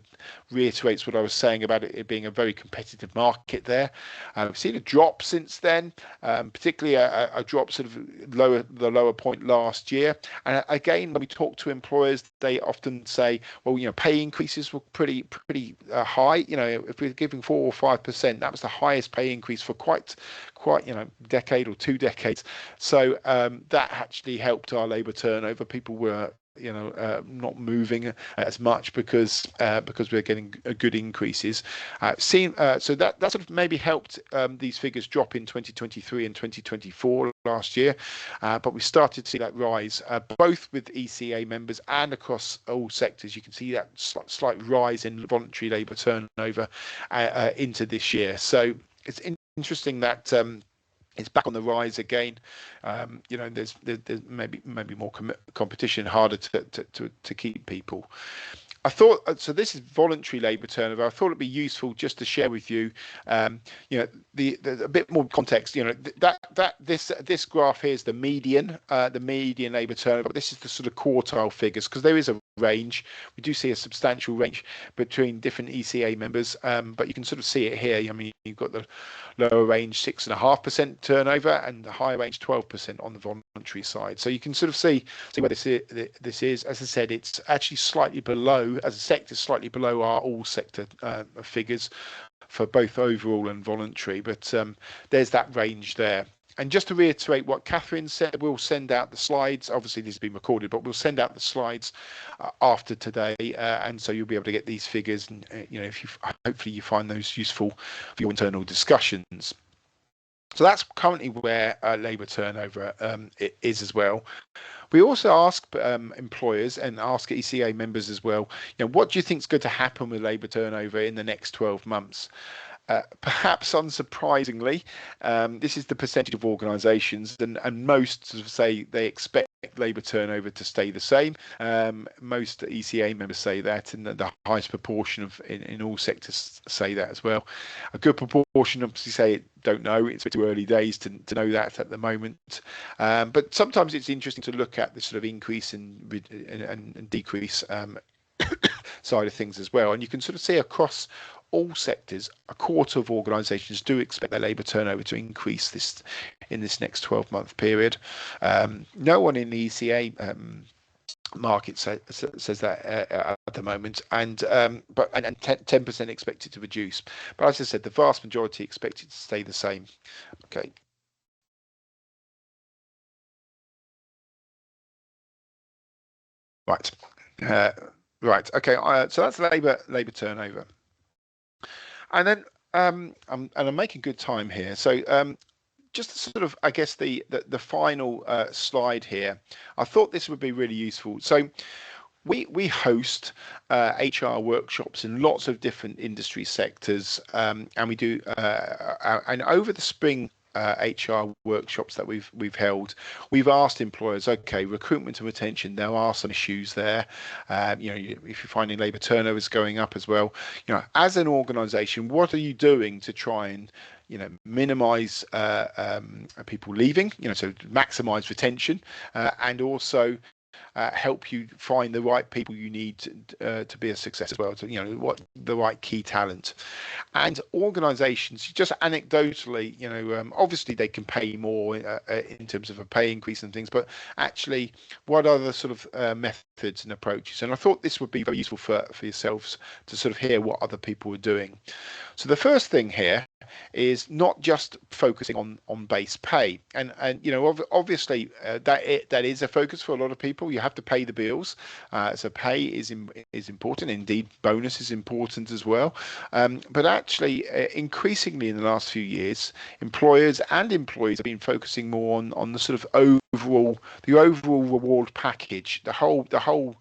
[SPEAKER 3] reiterates what I was saying about it being a very competitive market there. We've seen a drop since then, particularly a drop sort of the lower point last year. And again, when we talk to employers, they often say, well, pay increases were pretty high. If we're giving 4 or 5%, that was the highest pay increase for quite decade or 2 decades. So that actually helped our labour turnover. People were not moving as much because we're getting good increases. So that sort of maybe helped these figures drop in 2023 and 2024 last year, but we started to see that rise both with ECA members and across all sectors. You can see that slight rise in voluntary labour turnover into this year. So it's interesting that it's back on the rise again. There's maybe more competition, harder to keep people. I thought, so this is voluntary labour turnover. I thought it'd be useful just to share with you, a bit more context. This graph here is the median labour turnover. But this is the sort of quartile figures, because there is a range. We do see a substantial range between different ECA members, but you can sort of see it here. I mean, you've got the lower range 6.5% turnover and the higher range 12% on the voluntary side. So you can sort of see where this is. As I said, it's actually slightly below, as a sector, slightly below our all sector figures for both overall and voluntary. But there's that range there. And just to reiterate what Catherine said, we'll send out the slides. Obviously, this has been recorded, but we'll send out the slides after today, and so you'll be able to get these figures. And hopefully you find those useful for your internal discussions. So that's currently where labour turnover is as well. We also ask employers and ask ECA members as well, what do you think is going to happen with labour turnover in the next 12 months? Perhaps unsurprisingly, this is the percentage of organisations, and most sort of say they expect labour turnover to stay the same. Most ECA members say that, and the highest proportion in all sectors say that as well. A good proportion obviously say don't know. It's a bit too early days to know that at the moment. But sometimes it's interesting to look at the sort of increase and decrease side of things as well. And you can sort of see across all sectors, a quarter of organisations do expect their labour turnover to increase in this next 12-month period. No one in the ECA market says that at the moment, and 10% expected to reduce. But as I said, the vast majority expect it to stay the same. Okay. Right. Right. Okay. So that's labour turnover. And then I'm making good time here. So just sort of, I guess, the final slide here. I thought this would be really useful. So we host HR workshops in lots of different industry sectors, and we do and over the spring HR workshops that we've held, we've asked employers, okay, recruitment and retention, there are some issues there. If you're finding labour turnover is going up as well, as an organisation, what are you doing to try and minimise people leaving, so maximise retention, and also help you find the right people you need to be a success as well. So what the right key talent. And organisations, just anecdotally, obviously they can pay more in terms of a pay increase and things, but actually, what are the sort of methods and approaches? And I thought this would be very useful for yourselves to sort of hear what other people are doing. So the first thing here is not just focusing on base pay, and obviously that is a focus for a lot of people. You have to pay the bills, so pay is important. Indeed, bonus is important as well. But actually, increasingly in the last few years, employers and employees have been focusing more on the sort of overall reward package, the whole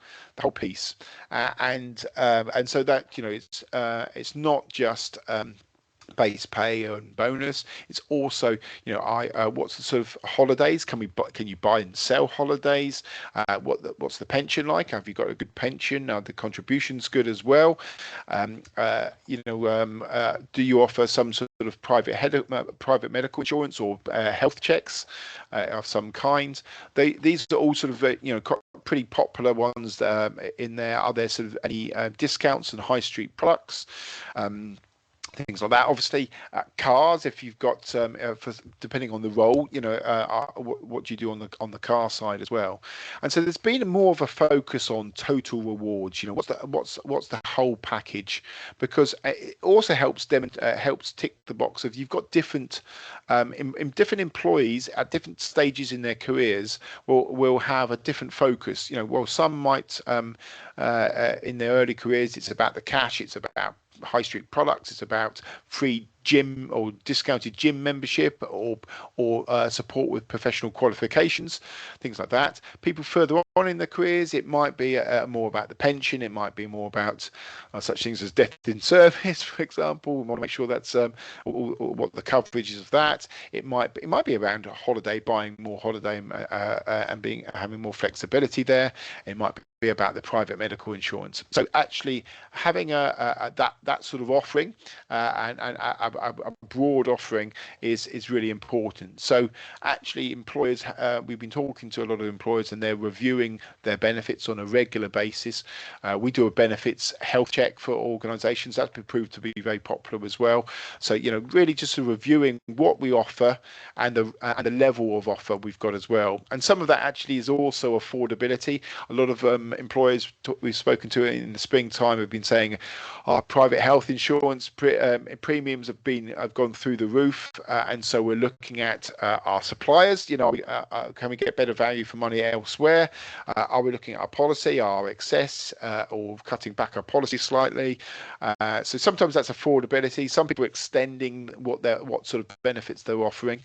[SPEAKER 3] piece, and so that it's not just base pay and bonus. It's also, what's the sort of holidays? Can you buy and sell holidays? What's the pension like? Have you got a good pension? Are the contributions good as well? Do you offer some sort of private medical insurance or health checks of some kind? These are all sort of pretty popular ones in there. Are there sort of any discounts and high street products? Things like that. Obviously, cars. If you've got, depending on the role, what do you do on the car side as well? And so there's been more of a focus on total rewards. What's the whole package? Because it also helps tick the box of you've got different different employees at different stages in their careers will have a different focus. Some might in their early careers, it's about the cash, it's about high street products, it's about free gym or discounted gym membership or support with professional qualifications, things like that. People further on in their careers, it might be more about the pension, it might be more about such things as death in service, for example. We want to make sure that's what the coverage is of that. It might be around a holiday, buying more holiday and having more flexibility there. It might be about the private medical insurance. So actually having that sort of offering and a broad offering is really important. So actually employers, we've been talking to a lot of employers and they're reviewing their benefits on a regular basis. We do a benefits health check for organisations. That's been proved to be very popular as well. So really just reviewing what we offer and the level of offer we've got as well. And some of that actually is also affordability. A lot of employers we've spoken to in the springtime have been saying our private health insurance premiums have gone through the roof, and so we're looking at our suppliers. Can we get better value for money elsewhere? Are we looking at our policy, our excess, or cutting back our policy slightly? So sometimes that's affordability. Some people are extending what sort of benefits they're offering.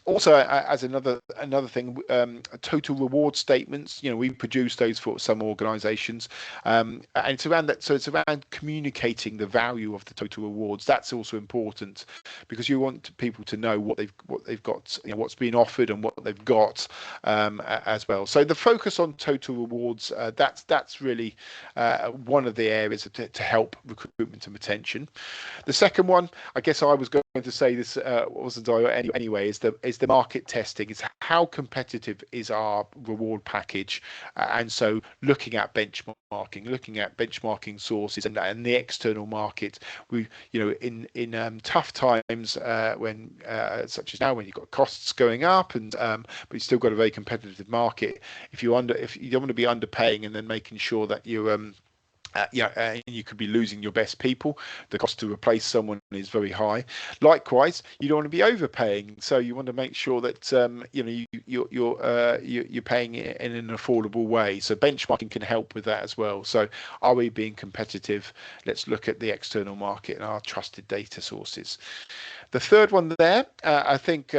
[SPEAKER 3] Also, as another thing, total reward statements. We produce those for some organisations, and it's around that. So it's around communicating the value of the total rewards. That's also important because you want people to know what they've got, what's being offered and what they've got as well. So the focus on total rewards, that's really one of the areas to help recruitment and retention. The second one, I guess I was going to say this wasn't anyway, is the market testing. It's how competitive is our reward package, and so looking at benchmarking sources and the external market. We in tough times when such as now, when you've got costs going up and but you've still got a very competitive market, if you don't want to be underpaying and then making sure that you you could be losing your best people. The cost to replace someone is very high. Likewise, you don't want to be overpaying, so you want to make sure that you're paying it in an affordable way. So benchmarking can help with that as well. So are we being competitive? Let's look at the external market and our trusted data sources. The third one there, I think,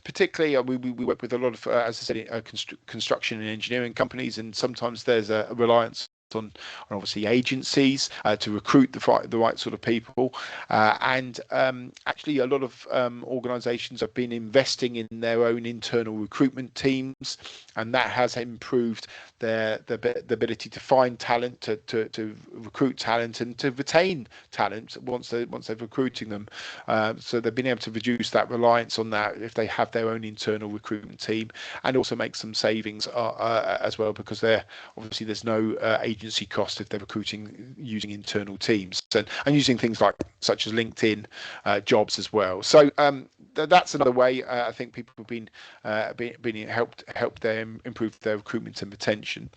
[SPEAKER 3] particularly we work with a lot of, as I said, construction and engineering companies, and sometimes there's a reliance on obviously agencies to recruit the right sort of people, and actually a lot of organisations have been investing in their own internal recruitment teams, and that has improved the ability to find talent, to recruit talent, and to retain talent once they're recruiting them. So they've been able to reduce that reliance on that if they have their own internal recruitment team, and also make some savings as well, because there's no agency cost if they're recruiting using internal teams, and using things such as LinkedIn jobs as well. So that's another way I think people have been helped them improve their recruitment and retention.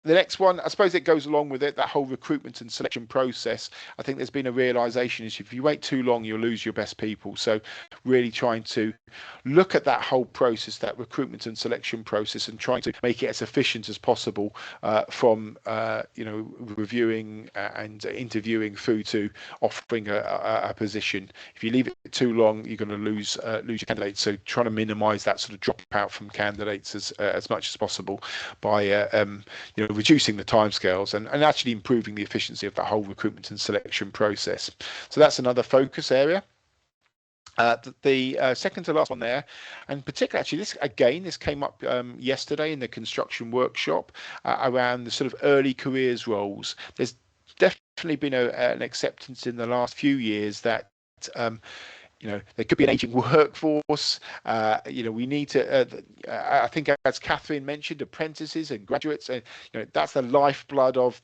[SPEAKER 3] The next one, I suppose it goes along with it, that whole recruitment and selection process. I think there's been a realization is if you wait too long, you'll lose your best people. So really trying to look at that whole process, that recruitment and selection process, and trying to make it as efficient as possible from reviewing and interviewing through to offering a position. If you leave it too long, you're going to lose your candidates. So trying to minimize that sort of dropout from candidates as much as possible by reducing the timescales and actually improving the efficiency of the whole recruitment and selection process. So that's another focus area. The second to last one there, and particularly actually this came up yesterday in the construction workshop around the sort of early careers roles. There's definitely been an acceptance in the last few years that there could be an aging workforce. We need to. I think, as Catherine mentioned, apprentices and graduates. That's the lifeblood of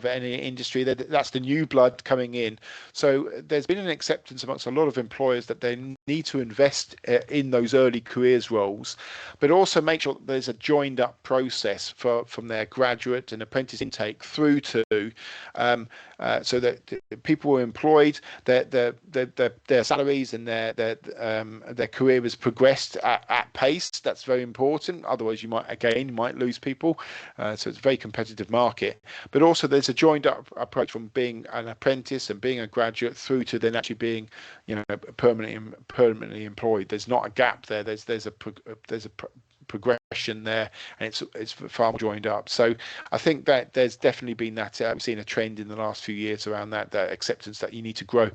[SPEAKER 3] any industry. That's the new blood coming in. So there's been an acceptance amongst a lot of employers that they need to invest in those early careers roles, but also make sure that there's a joined up process from their graduate and apprentice intake through to so that people who are employed, their salaries and their career has progressed at pace. That's very important. Otherwise, you might lose people. So it's a very competitive market. But also, there's a joined up approach from being an apprentice and being a graduate through to then actually being, permanently employed. There's not a gap there. There's a progression there, and it's far more joined up. So I think that there's definitely been that we've seen a trend in the last few years around that acceptance that you need to grow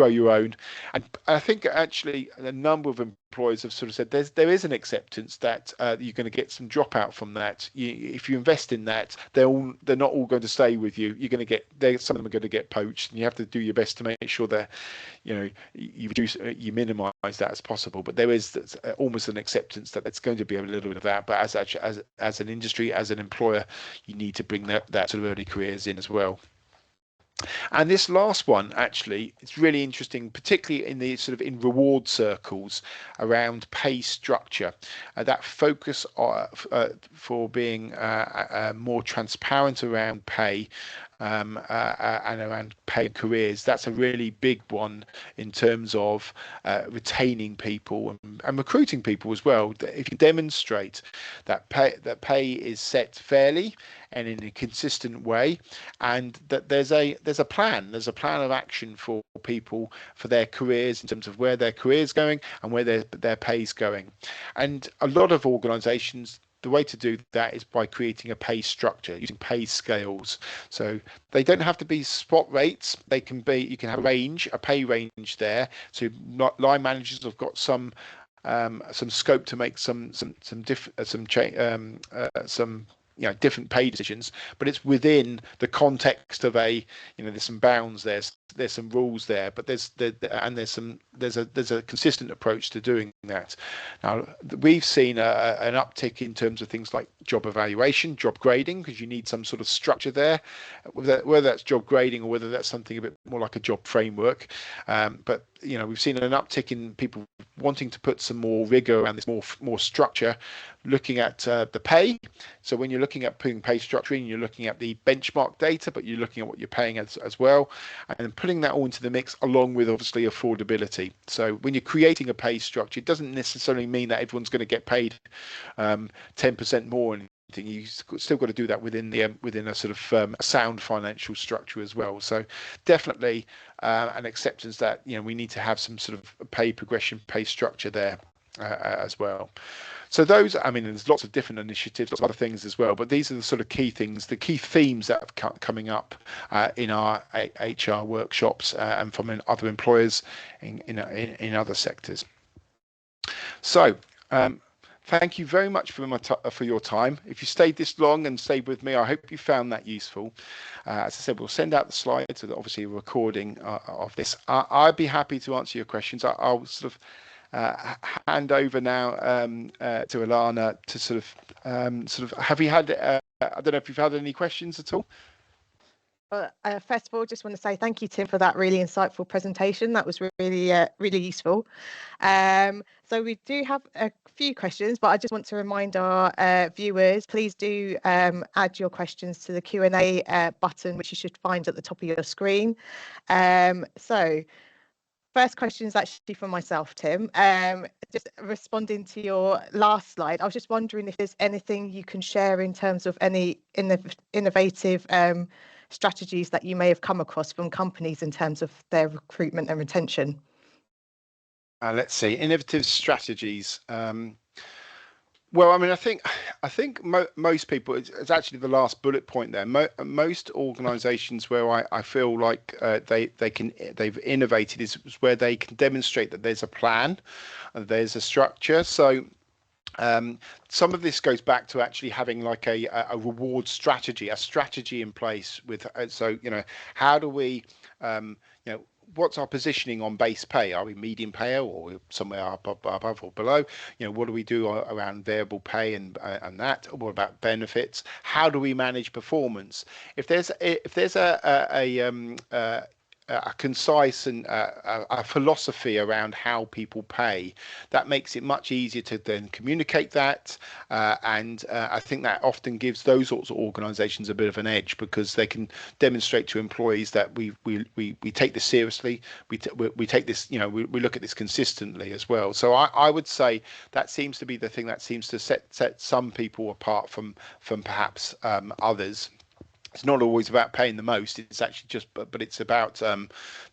[SPEAKER 3] your own. And I think actually a number of employers have sort of said there is an acceptance that you're going to get some dropout from that. If you invest in that, they're not all going to stay with you. You're going to get some of them are going to get poached, and you have to do your best to make sure that you minimize that as possible. But there is almost an acceptance that it's going to be a little bit of that. But as an industry, as an employer, you need to bring that sort of early careers in as well. And this last one, actually, it's really interesting, particularly in the sort of in reward circles around pay structure. That focus for being more transparent around pay and around pay and careers. That's a really big one in terms of retaining people and recruiting people as well. If you demonstrate that pay is set fairly and in a consistent way, and that there's a plan of action for people for their careers in terms of where their career's going and where their pay's going. And a lot of organizations, the way to do that is by creating a pay structure using pay scales. So they don't have to be spot rates. They can be, you can have a pay range there. So line managers have got some scope to make some different pay decisions, but it's within the context of there's some bounds there's some rules there, but there's a consistent approach to doing that. Now we've seen an uptick in terms of things like job evaluation, job grading, because you need some sort of structure there, whether that's job grading or whether that's something a bit more like a job framework. But we've seen an uptick in people wanting to put some more rigor around this, more structure, looking at the pay. So when you're looking at putting pay structuring, you're looking at the benchmark data, but you're looking at what you're paying as well, and putting that all into the mix along with obviously affordability. So when you're creating a pay structure, it doesn't necessarily mean that everyone's going to get paid 10% more. You still got to do that within a sort of sound financial structure as well. So definitely an acceptance that we need to have some sort of pay progression, pay structure there as well. So those, there's lots of different initiatives, lots of other things as well, but these are the sort of key things, the key themes that have coming up in our HR workshops and from other employers in other sectors. So thank you very much for your time. If you stayed this long and stayed with me, I hope you found that useful. As I said, we'll send out the slides, so that obviously a recording of this. I'd be happy to answer your questions. I'll sort of hand over now to Alana to sort of have you had I don't know if you've had any questions at all.
[SPEAKER 1] First of all, just want to say thank you, Tim, for that really insightful presentation. That was really useful. So we do have a few questions, but I just want to remind our viewers, please do add your questions to the Q&A button, which you should find at the top of your screen. So first question is actually from myself, Tim. Just responding to your last slide, I was just wondering if there's anything you can share in terms of any innovative strategies that you may have come across from companies in terms of their recruitment and retention.
[SPEAKER 3] Let's see, innovative strategies. Well, I mean, I think most people. It's actually the last bullet point there. Most organisations where I feel like they've innovated is where they can demonstrate that there's a plan, and there's a structure. So some of this goes back to actually having like a reward strategy, a strategy in place with. So how do we what's our positioning on base pay? Are we median pay or somewhere above or below? What do we do around variable pay and that? What about benefits? How do we manage performance? If there's a concise and a philosophy around how people pay, that makes it much easier to then communicate that, and I think that often gives those sorts of organisations a bit of an edge, because they can demonstrate to employees that we take this seriously, we take this, we look at this consistently as well. So I would say that seems to be the thing that seems to set some people apart from perhaps others. It's not always about paying the most. It's actually but it's about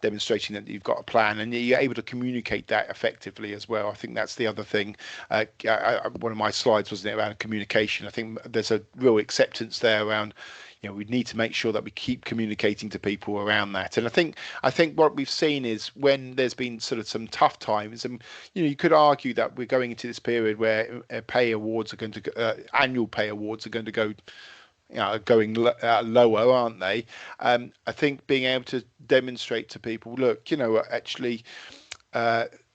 [SPEAKER 3] demonstrating that you've got a plan and you're able to communicate that effectively as well. I think that's the other thing. One of my slides wasn't it around communication. I think there's a real acceptance there around. We need to make sure that we keep communicating to people around that. And I think what we've seen is when there's been sort of some tough times, and you could argue that we're going into this period where annual pay awards are going to go. Going lower, aren't they? I think being able to demonstrate to people, look, actually,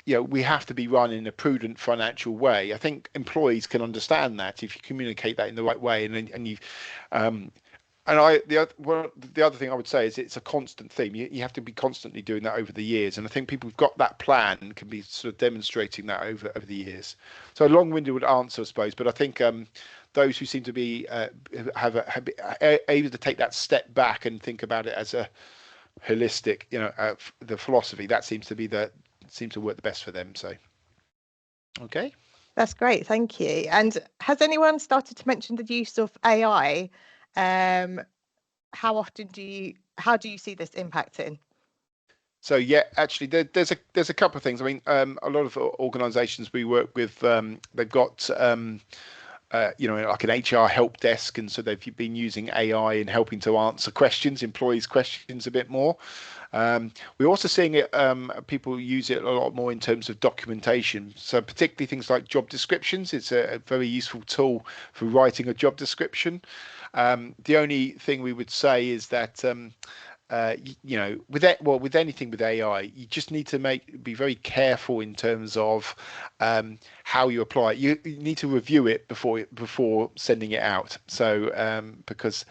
[SPEAKER 3] we have to be run in a prudent financial way. I think employees can understand that if you communicate that in the right way, and you. The other thing I would say is it's a constant theme. You have to be constantly doing that over the years, and I think people who've got that plan and can be sort of demonstrating that over the years. So a long-winded answer, I suppose, but I think those who seem to be able to take that step back and think about it as a holistic, the philosophy that seems to work the best for them. So, okay.
[SPEAKER 1] That's great, thank you. And has anyone started to mention the use of AI? How do you see this impacting?
[SPEAKER 3] So yeah, actually, there's a couple of things. I mean, a lot of organisations we work with, they've got like an HR help desk, and so they've been using AI in helping to answer employees' questions a bit more. We're also seeing it, people use it a lot more in terms of documentation. So particularly things like job descriptions. It's a very useful tool for writing a job description. The only thing we would say is that with anything with AI, you just need to be very careful in terms of how you apply it. You need to review it before sending it out. So because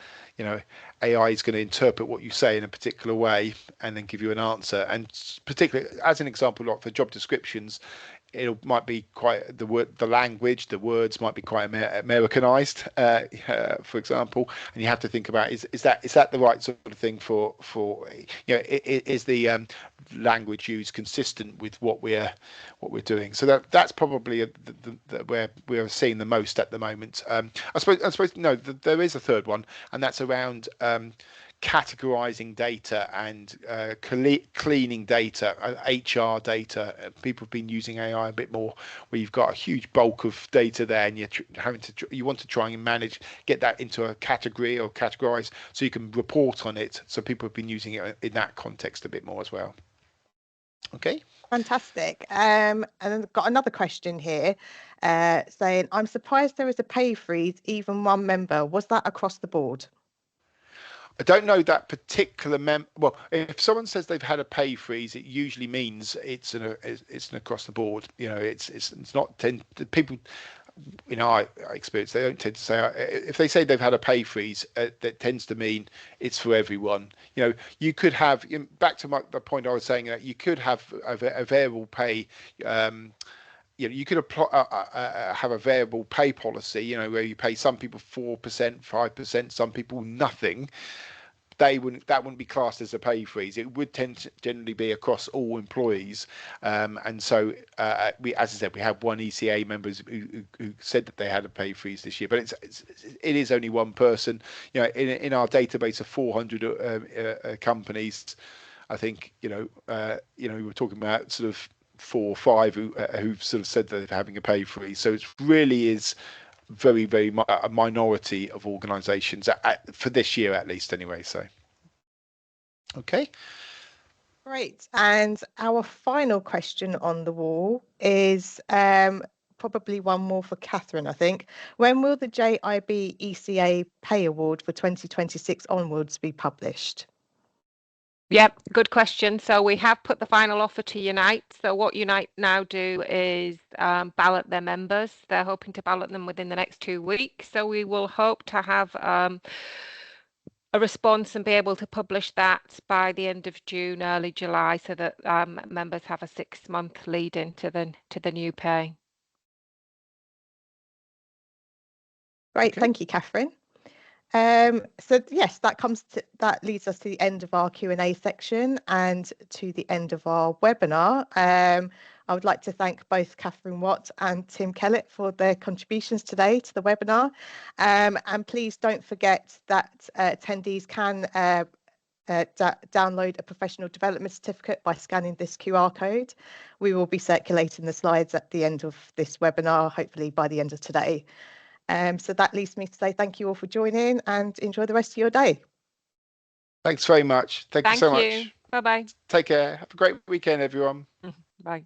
[SPEAKER 3] AI is going to interpret what you say in a particular way and then give you an answer. And particularly as an example, like for job descriptions, it might be quite the words might be quite Americanized, for example, and you have to think about is that the right sort of thing for is the language used consistent with what we're doing. So that's probably where we're seeing the most at the moment. I suppose there is a third one, and that's around categorizing data and cleaning data, HR data. People have been using AI a bit more, where you've got a huge bulk of data there, and you want to try and get that into a category or categorize so you can report on it. So people have been using it in that context a bit more as well. Okay.
[SPEAKER 1] Fantastic. And then I've got another question here saying, I'm surprised there is a pay freeze, even one member. Was that across the board?
[SPEAKER 3] I don't know that particular well, if someone says they've had a pay freeze, it usually means it's an across the board. It's not people. I experience they don't tend to say if they say they've had a pay freeze, that tends to mean it's for everyone. You could have, back to the point I was saying, that you could have a variable pay. You could have a variable pay policy, where you pay some people 4%, 5%, some people nothing. That wouldn't be classed as a pay freeze. It would tend to generally be across all employees, and so as I said, we have one ECA members who said that they had a pay freeze this year, but it is only one person. In our database of 400 companies, I think we were talking about sort of 4 or 5 who've sort of said that they're having a pay freeze. So it really is very, a minority of organisations for this year at least anyway. So, okay.
[SPEAKER 1] Great. And our final question on the wall is probably one more for Catherine, I think. When will the JIB ECA Pay Award for 2026 onwards be published?
[SPEAKER 2] Yep, good question. So we have put the final offer to Unite. So what Unite now do is ballot their members. They're hoping to ballot them within the next 2 weeks. So we will hope to have a response and be able to publish that by the end of June, early July, so that members have a 6-month lead into the new pay.
[SPEAKER 1] Great,
[SPEAKER 3] Okay.
[SPEAKER 1] Thank you, Catherine. So yes, that leads us to the end of our Q&A section and to the end of our webinar. I would like to thank both Catherine Watt and Tim Kellett for their contributions today to the webinar. And please don't forget that attendees can download a professional development certificate by scanning this QR code. We will be circulating the slides at the end of this webinar, hopefully by the end of today. So that leaves me to say thank you all for joining and enjoy the rest of your day.
[SPEAKER 3] Thanks very much. Thank you so much.
[SPEAKER 2] Bye-bye.
[SPEAKER 3] Take care. Have a great weekend, everyone.
[SPEAKER 2] Bye.